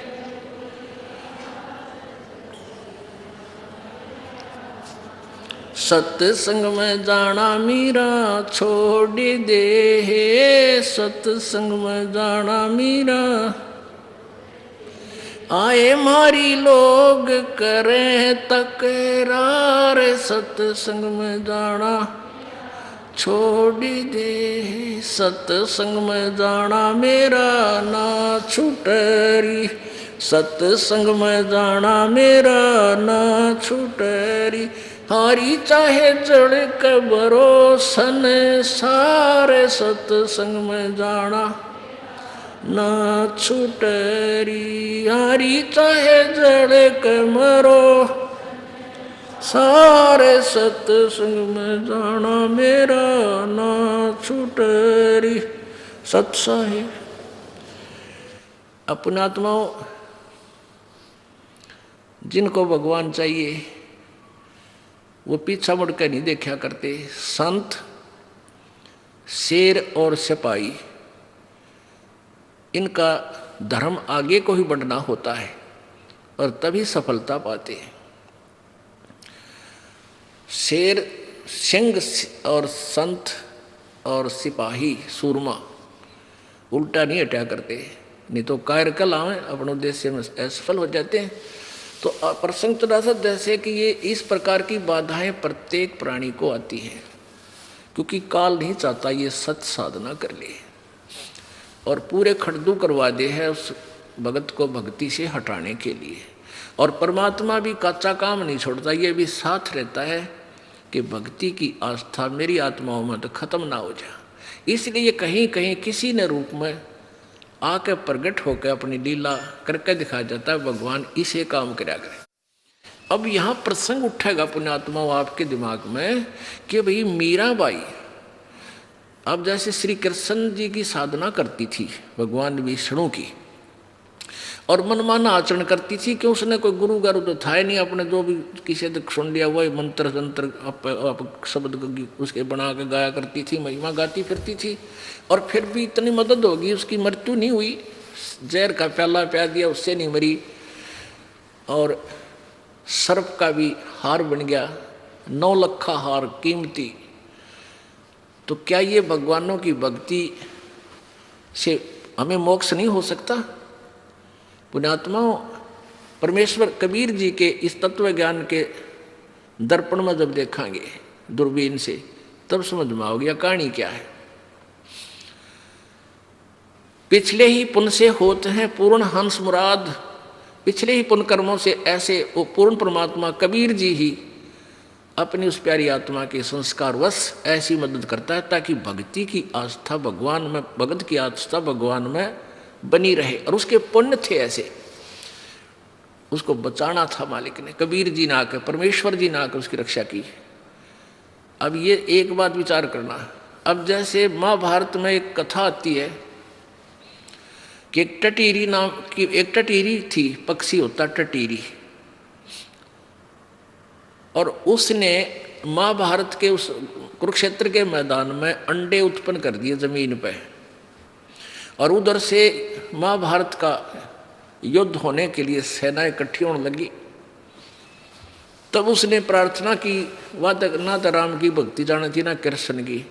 सत्संग में जाना मीरा छोड़ दे, सत्संग में जाना मीरा। आए मारी लोग करें तकरार, सत्संग में जाना छोड़ दे, सत्संग में जाना मेरा ना छूटेरी, सत्संग में जाना मेरा ना छूटेरी। हारी चाहे जड़ के भरोसन सारे, सत्संग में जाना ना छूटेरी। हारी चाहे जड़ के मरो सारे, सत्संग में जाना मेरा ना छूटेरी। सत्साहिब अपने आत्माओं, जिनको भगवान चाहिए वो पीछा मुड़ कर नहीं देखा करते। संत, शेर और सिपाही, इनका धर्म आगे को ही बढ़ना होता है और तभी सफलता पाते हैं। शेर सिंह और संत और सिपाही सूरमा उल्टा नहीं हटा करते, नहीं तो कायर कल आवे अपने उद्देश्य में असफल हो जाते हैं। तो प्रसंग चला था जैसे कि ये इस प्रकार की बाधाएं प्रत्येक प्राणी को आती हैं, क्योंकि काल नहीं चाहता ये सत साधना कर ले और पूरे खड़दू करवा दे है उस भगत को भक्ति से हटाने के लिए। और परमात्मा भी कच्चा काम नहीं छोड़ता, ये भी साथ रहता है कि भक्ति की आस्था मेरी आत्माओं में तो खत्म ना हो जाए। इसलिए कहीं कहीं किसी न रूप में आके प्रगट होकर अपनी लीला करके दिखाया जाता है, भगवान इसे काम करा करे। अब यहाँ प्रसंग उठेगा पुण्यात्मा आपके दिमाग में कि भाई मीराबाई अब जैसे श्री कृष्ण जी की साधना करती थी भगवान विष्णु की, और मनमाना आचरण करती थी कि उसने कोई गुरु गारू तो था ही नहीं, अपने जो भी किसी तक सुन लिया वही मंत्र तंत्र आप शब्द उसके बना के गाया करती थी, महिमा गाती फिरती थी। और फिर भी इतनी मदद होगी, उसकी मृत्यु नहीं हुई, जहर का प्याला प्या दिया उससे नहीं मरी, और सर्प का भी हार बन गया, 9 लाख हार कीमती। तो क्या ये भगवानों की भक्ति से हमें मोक्ष नहीं हो सकता? पुण्यात्माओं, परमेश्वर कबीर जी के इस तत्व ज्ञान के दर्पण में जब देखेंगे दूरबीन से, तब समझ में आओगे कहानी क्या है। पिछले ही पुण्य से होते हैं पूर्ण हंस मुराद, पिछले ही पुण्य कर्मों से ऐसे वो पूर्ण परमात्मा कबीर जी ही अपनी उस प्यारी आत्मा के संस्कारवश ऐसी मदद करता है ताकि भक्ति की आस्था भगवान में, भगत की आस्था भगवान में बनी रहे। और उसके पुण्य थे ऐसे, उसको बचाना था मालिक ने, कबीर जी ने आकर, परमेश्वर जी ने आकर उसकी रक्षा की। अब ये एक बात विचार करना, अब जैसे महाभारत में एक कथा आती है कि एक टटीरी नाम की एक टटीरी थी, पक्षी होता टटीरी, और उसने महाभारत के उस कुरुक्षेत्र के मैदान में अंडे उत्पन्न कर दिए जमीन पे, और उधर से महाभारत का युद्ध होने के लिए सेना इकट्ठी होने लगी। तब उसने प्रार्थना की, वह तक ना तो राम की भक्ति जानी थी, ना कृष्ण की,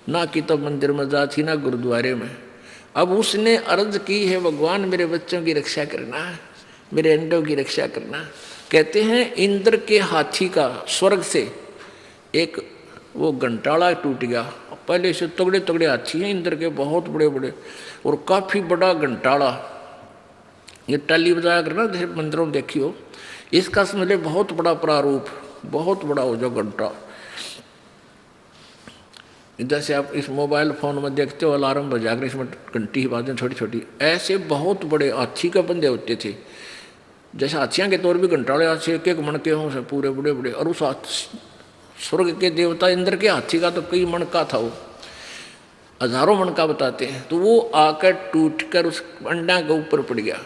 ना कि तो मंदिर में जा थी, ना गुरुद्वारे में। अब उसने अर्ज की है, भगवान मेरे बच्चों की रक्षा करना, मेरे अंडों की रक्षा करना। कहते हैं इंद्र के हाथी का स्वर्ग से एक वो घंटाड़ा टूट गया। पहले से तगड़े तगड़े हाथी हैं इंद्र के, बहुत बड़े बड़े, और काफ़ी बड़ा घंटाड़ा, ये टाली बजाया करना जैसे मंदिरों में देखी हो, इसका समझ बहुत बड़ा प्रारूप, बहुत बड़ा हो जो घंटा। जैसे आप इस मोबाइल फ़ोन में देखते हो अलार्म बजा कर इसमें घंटी की बातें छोटी छोटी, ऐसे बहुत बड़े हाथी का बंदे होते थे। जैसे हाथियाँ के तौर भी घंटाड़े हाथी एक एक मन के हों से पूरे बड़े बड़े, और उस स्वर्ग के देवता इंद्र के हाथी का तो कई मन का था, वो हजारों मन का बताते हैं। तो वो आकर टूट कर उस अंडा के ऊपर पड़ गया।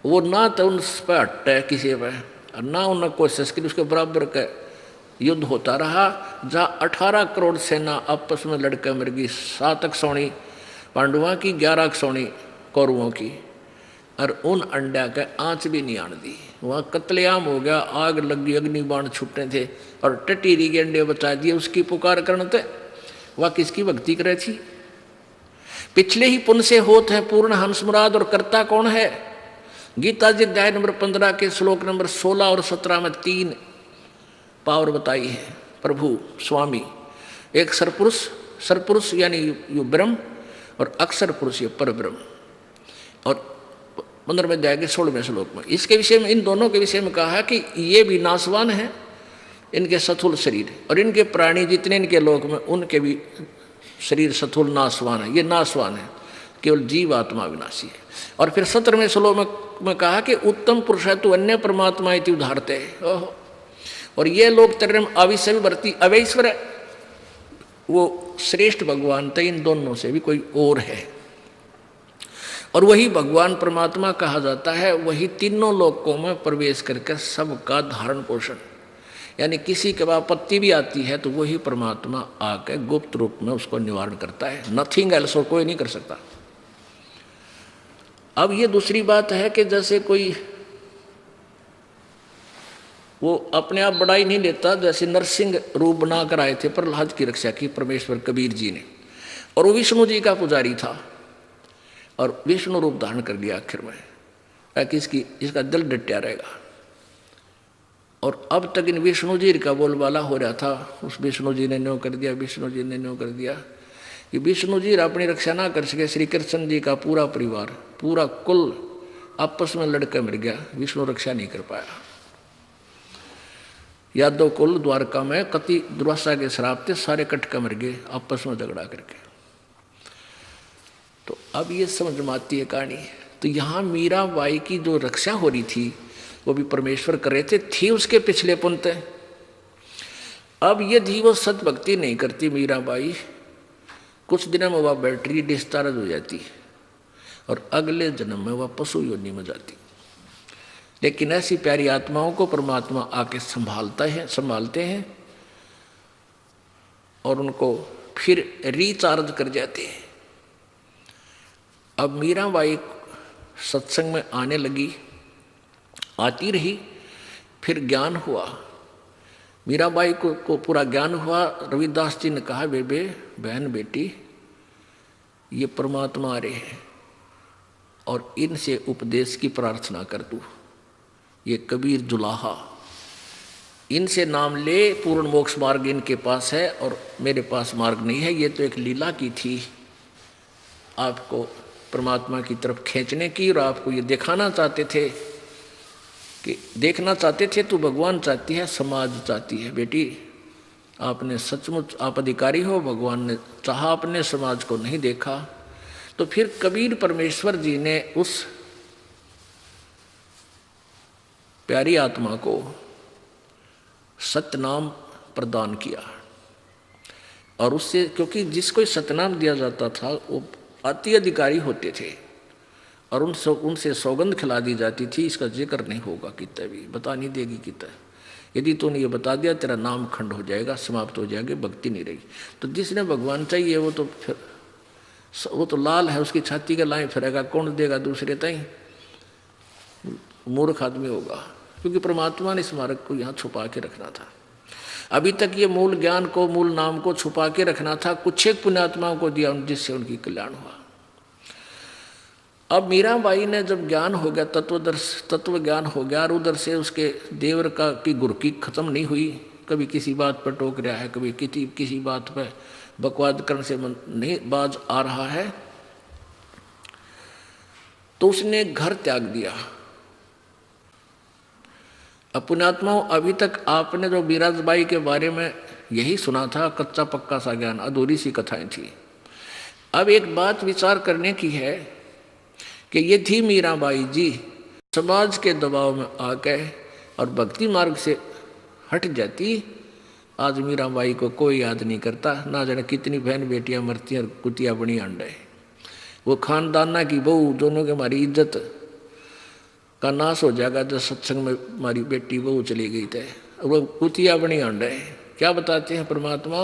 वो ना तो उन पर हटता है किसी पर, और ना उन्हें कोशिश की, उसके बराबर का युद्ध होता रहा, जहाँ 18 करोड़ सेना आपस में लड़कर मर गई। 7 अक्षौणी पांडवों की, 11 अक्षौणी कौरवों की, और उन अंडा का आँच भी नहीं आन दी। वहाँ कत्लेआम हो गया, आग लगी, अग्निबाण छूटे थे, और टटीरी के अंडे बचा दिए। उसकी पुकार करते वह किसकी भक्ति करे थी? पिछले ही पुण्य से होत है पूर्ण हंस मुराद, और करता कौन है? गीता जी अध्याय नंबर 15 के श्लोक नंबर 16 और 17 में 3 पावर बताई है प्रभु स्वामी। एक सरपुरुष यानी यो ब्रह्म, और अक्षर पुरुष ये पर ब्रह्म। और 15वें अध्याय के 16वें श्लोक में इसके विषय में, इन दोनों के विषय में कहा है कि ये भी नाशवान है, इनके सथुल शरीर, और इनके प्राणी जितने इनके लोक में उनके भी शरीर सथुल नाशवान है। ये नाशवान है, केवल जीव आत्मा विनाशी है। और फिर 17वें श्लोक में कहा कि उत्तम पुरुष है तो अन्य परमात्मा इति उदाहरते है। और ये लोग तरम अविषयवर्ती अवैश्वर है, वो श्रेष्ठ भगवान थे, इन दोनों से भी कोई और है। और वही भगवान परमात्मा कहा जाता है, वही तीनों लोकों में प्रवेश करके सबका धारण पोषण, यानी किसी के आपत्ति भी आती है तो वही परमात्मा आके गुप्त रूप में उसको निवारण करता है। नथिंग एल्स, और कोई नहीं कर सकता। अब ये दूसरी बात है कि जैसे कोई वो अपने आप बड़ाई नहीं लेता, जैसे नरसिंह रूप बनाकर आए थे, प्रहलाद की रक्षा की परमेश्वर कबीर जी ने, और वो विष्णु जी का पुजारी था, और विष्णु रूप धारण कर लिया आखिर में, ताकि इसका दिल डटया रहेगा। और अब तक इन विष्णु जी का बोलबाला हो रहा था, उस विष्णु जी ने न्यों कर दिया, विष्णु जी ने न्यों कर दिया, कि विष्णु जी अपनी रक्षा ना कर सके। श्री कृष्ण जी का पूरा परिवार, पूरा कुल आपस में लड़कर मर गया, विष्णु रक्षा नहीं कर पाया। यादव कुल द्वारका में कति दुर्वासा के श्राप थे, सारे कट कर मर गए आपस में झगड़ा करके। तो अब ये समझ में आती है कहानी। तो यहाँ मीराबाई की जो रक्षा हो रही थी वो भी परमेश्वर कर रहे थे, थी उसके पिछले पुण्य। अब यदि वो सत भक्ति नहीं करती मीराबाई, कुछ दिनों में वह बैटरी डिस्चार्ज हो जाती, और अगले जन्म में वह पशु योनि में जाती। लेकिन ऐसी प्यारी आत्माओं को परमात्मा आके संभालते हैं और उनको फिर रिचार्ज कर जाते हैं। अब मीराबाई सत्संग में आने लगी, आती रही, फिर ज्ञान हुआ। मीराबाई को पूरा ज्ञान हुआ। रविदास जी ने कहा, बेबे, बहन, बेटी, ये परमात्मा आ रहे हैं और इनसे उपदेश की प्रार्थना कर तू। ये कबीर जुलाहा, इनसे नाम ले, पूर्ण मोक्ष मार्ग इनके पास है और मेरे पास मार्ग नहीं है। ये तो एक लीला की थी आपको परमात्मा की तरफ खींचने की, और आपको ये दिखाना चाहते थे कि देखना चाहते थे तो भगवान चाहती है, समाज चाहती है। बेटी, आपने सचमुच, आप अधिकारी हो, भगवान ने चाहा, अपने समाज को नहीं देखा। तो फिर कबीर परमेश्वर जी ने उस प्यारी आत्मा को सतनाम प्रदान किया। और उससे, क्योंकि जिसको सतनाम दिया जाता था वो अति अधिकारी होते थे और उनसे सौगंध खिला दी जाती थी, इसका जिक्र नहीं होगा कितना भी, बता नहीं देगी कितना। यदि तूने ये बता दिया तेरा नाम खंड हो जाएगा, समाप्त हो जाएगी, भक्ति नहीं रहेगी। तो जिसने भगवान चाहिए वो तो लाल है, उसकी छाती के लाए फिरेगा, कौन देगा दूसरे ताई? मूर्ख आदमी होगा, क्योंकि परमात्मा ने स्मारक को यहाँ छुपा के रखना था। अभी तक ये मूल ज्ञान को, मूल नाम को छुपा के रखना था, कुछ एक पुण्यात्माओं को दिया जिससे उनकी कल्याण हुआ। अब मीराबाई ने जब ज्ञान हो गया, तत्व ज्ञान हो गया, और उधर से उसके देवर की गुरकी खत्म नहीं हुई। कभी किसी बात पर टोक रहा है, कभी किसी बात पर बकवाद करने से नहीं बाज आ रहा है, तो उसने घर त्याग दिया। पुण्यात्माओं, अभी तक आपने जो मीराबाई के बारे में यही सुना था, कच्चा पक्का सा ज्ञान, अधूरी सी कथाएं थी। अब एक बात विचार करने की है कि ये थी मीराबाई जी, समाज के दबाव में आके और भक्ति मार्ग से हट जाती। आज मीराबाई को कोई याद नहीं करता, ना जाने कितनी बहन बेटियां मरती और कुतिया बनी अंडे। वो खानदाना की बहू, दोनों की हमारी इज्जत का नाश हो जाएगा। जब सत्संग में हमारी बेटी बहू चली गई थे, वो कुतिया बनी अंडे। क्या बताते हैं परमात्मा?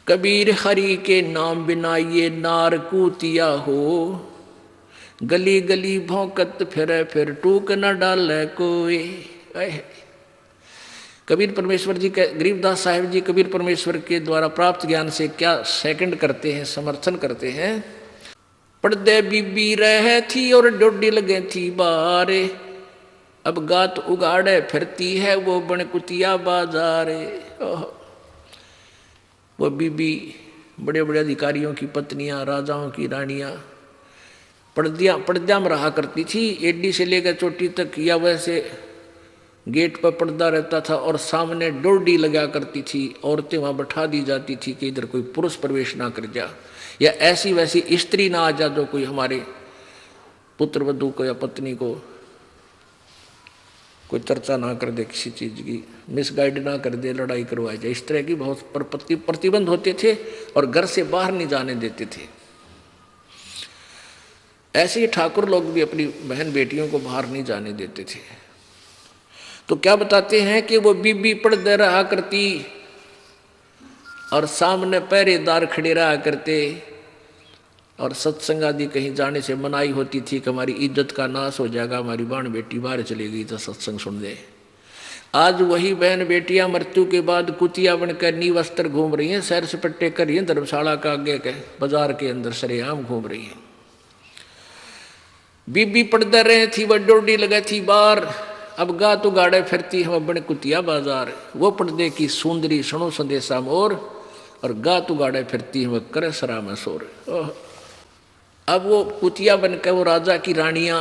कबीर हरि के नाम बिना ये नार कुतिया हो, गली गली भौंकत फिरे फिर टूक न डाले कोई। कबीर परमेश्वर जी के, गरीबदास साहिब जी कबीर परमेश्वर के द्वारा प्राप्त ज्ञान से क्या सेकंड करते हैं, समर्थन करते हैं। पर्दे बीबी रह थी और डोडी लगे थी बारे, अब गात उगाड़े फिरती है वो बन कुतिया बाजारे। वो बीबी, बड़े बड़े अधिकारियों की पत्नियां, राजाओं की रानियां पर्दा में रहा करती थी, एडी से लेकर चोटी तक, या वैसे गेट पर पर्दा रहता था और सामने डोडी लगा करती थी। औरतें वहाँ बैठा दी जाती थी कि इधर कोई पुरुष प्रवेश ना कर जा, या ऐसी वैसी स्त्री ना आ जा जो कोई हमारे पुत्र वधू को या पत्नी को कोई चर्चा ना कर दे, किसी चीज़ की मिसगाइड ना कर दे, लड़ाई करवाई जाए। इस तरह की बहुत प्रतिबंध होते थे और घर से बाहर नहीं जाने देते थे। ऐसे ही ठाकुर लोग भी अपनी बहन बेटियों को बाहर नहीं जाने देते थे। तो क्या बताते हैं कि वो बीबी पर्दे रहा करती और सामने पहरेदार खड़े रहा करते, और सत्संग आदि कहीं जाने से मनाही होती थी कि हमारी इज्जत का नाश हो जाएगा, हमारी बहन बेटी बाहर चली गई तो सत्संग सुन दे। आज वही बहन बेटियां मृत्यु के बाद कुतिया बनकर नी वस्त्र घूम रही हैं, सैर सपट्टे कर रही हैं, धर्मशाला का आगे के बाजार के अंदर सरेआम घूम रही हैं। बीबी पर्दे रहे थी, वह डोडी लगा थी बार, अब गा तो गाड़े फिरती हम बड़े कुतिया बाजार। वो पर्दे की सुंदरी सुनो संदेशा मोर, और गा तो गाड़े फिरती हम करे सरा में सोर। अब वो कुतिया बनकर वो राजा की रानियां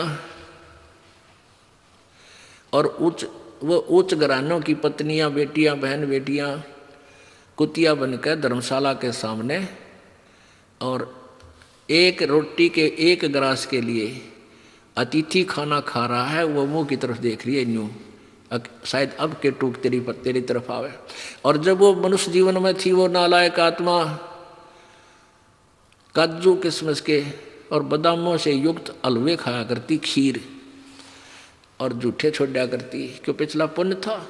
और उच्च घरानों की पत्नियां, बेटियां, बहन बेटियां कुतिया बनकर धर्मशाला के सामने, और एक रोटी के एक गिलास के लिए अतिथि खाना खा रहा है, वो मुंह की तरफ देख रही है, न्यू शायद अब के टूक तेरी तरफ आवे। और जब वो मनुष्य जीवन में थी, वो नालायक आत्मा काजू किशमिश के और बादामों से युक्त हलवे खाया करती, खीर, और जूठे छोड़ा करती, क्यों पिछला पुण्य था।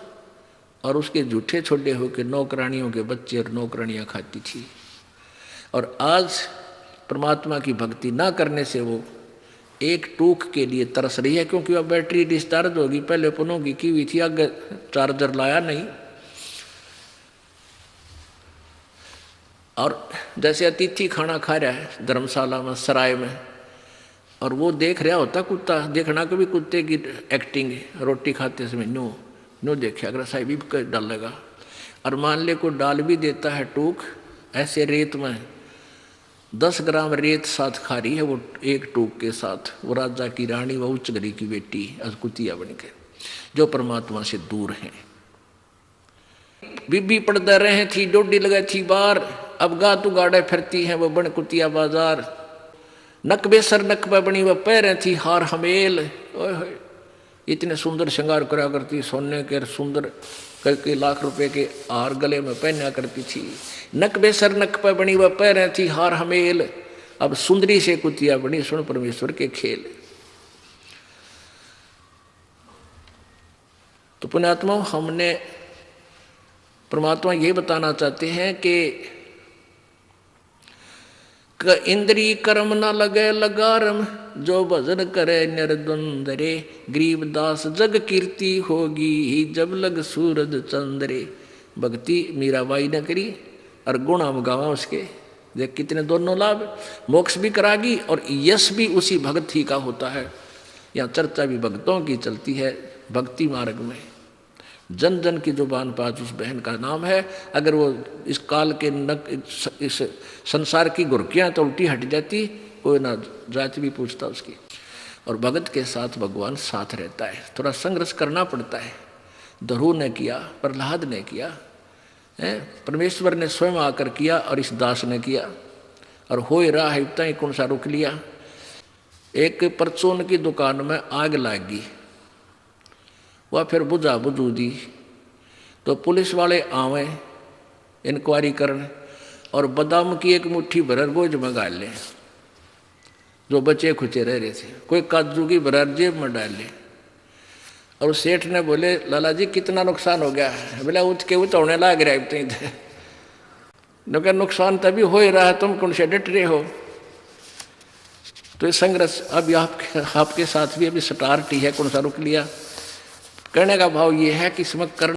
और उसके जूठे छोड़े होकर नौकरानियों के बच्चे और नौकरानियाँ खाती थी। और आज परमात्मा की भक्ति ना करने से वो एक टूक के लिए तरस रही है, क्योंकि वह बैटरी डिस्चार्ज होगी, पहले पुनों की हुई थी, आगे चार्जर लाया नहीं। और जैसे अतिथि खाना खा रहा है धर्मशाला में, सराय में, और वो देख रहा होता कुत्ता, देखना कभी कुत्ते की एक्टिंग, रोटी खाते समय नो देखे, अगर साहिब भी डालेगा, और मान ले को डाल भी देता है टूक, ऐसे रेत में 10 ग्राम रेत साथ खा रही है वो एक टूक के साथ, वो राजा की रानी, वो उच्च घरी की बेटी, कुतिया बन के, जो परमात्मा से दूर हैं। बीबी पड़दा रहे थी, डोडी लगाई थी बार, अब गा तू गाड़े फिरती है वो बन कुतिया बाजार। नक बेसर नक पे बनी वह पैरें थी हार हमेल, ओए इतने सुंदर श्रृंगार करा करती, सोने के सुंदर कई लाख रुपए के हार गले में पहना करती थी। नक बेसर नक पे बनी वह पैरें थी हार हमेल, अब सुंदरी से कुतिया बनी, सुन परमेश्वर के खेल। तो पुण्यात्मा, हमने परमात्मा ये बताना चाहते हैं कि इंद्री कर्म न लगे लगारम, जो भजन करे निर्द्वंदरे, गरीबदास जग कीर्ति होगी जब लग सूरज चंद्रे। भक्ति मीराबाई ने करी और गुण हम गावा उसके, देख कितने दोनों लाभ, मोक्ष भी करागी और यश भी उसी भक्त ही का होता है। यहाँ चर्चा भी भक्तों की चलती है भक्ति मार्ग में, जन जन की जुबान पर आज उस बहन का नाम है। अगर वो इस काल के इस संसार की घुर्कियाँ तो उल्टी हट जाती, कोई ना जाति भी पूछता उसकी। और भगत के साथ भगवान साथ रहता है, थोड़ा संघर्ष करना पड़ता है। ध्रुव ने किया, प्रहलाद ने किया, परमेश्वर ने स्वयं आकर किया और इस दास ने किया, और हो रहा है इतना ही कौन सा रुक लिया। एक परचून की दुकान में आग लगी, वह फिर बुझा बुझू दी, तो पुलिस वाले आवे इंक्वायरी करने, और बादाम की एक मुट्ठी भरर गोज में गाल ले, जो बचे खुचे रह रहे थे, कोई काजू की भरर जेब में डाल ले। और सेठ ने बोले, लाला जी कितना नुकसान हो गया? बोला उठ के उतरने लग रहा है, तो नुकसान तभी हो ही रहा है, तुम कौन से डट रहे हो। तो ये संघर्ष अभी आपके साथ भी अभी स्टार्ट ही है, कौन सा रुक लिया। कहने का भाव ये है कि इसमें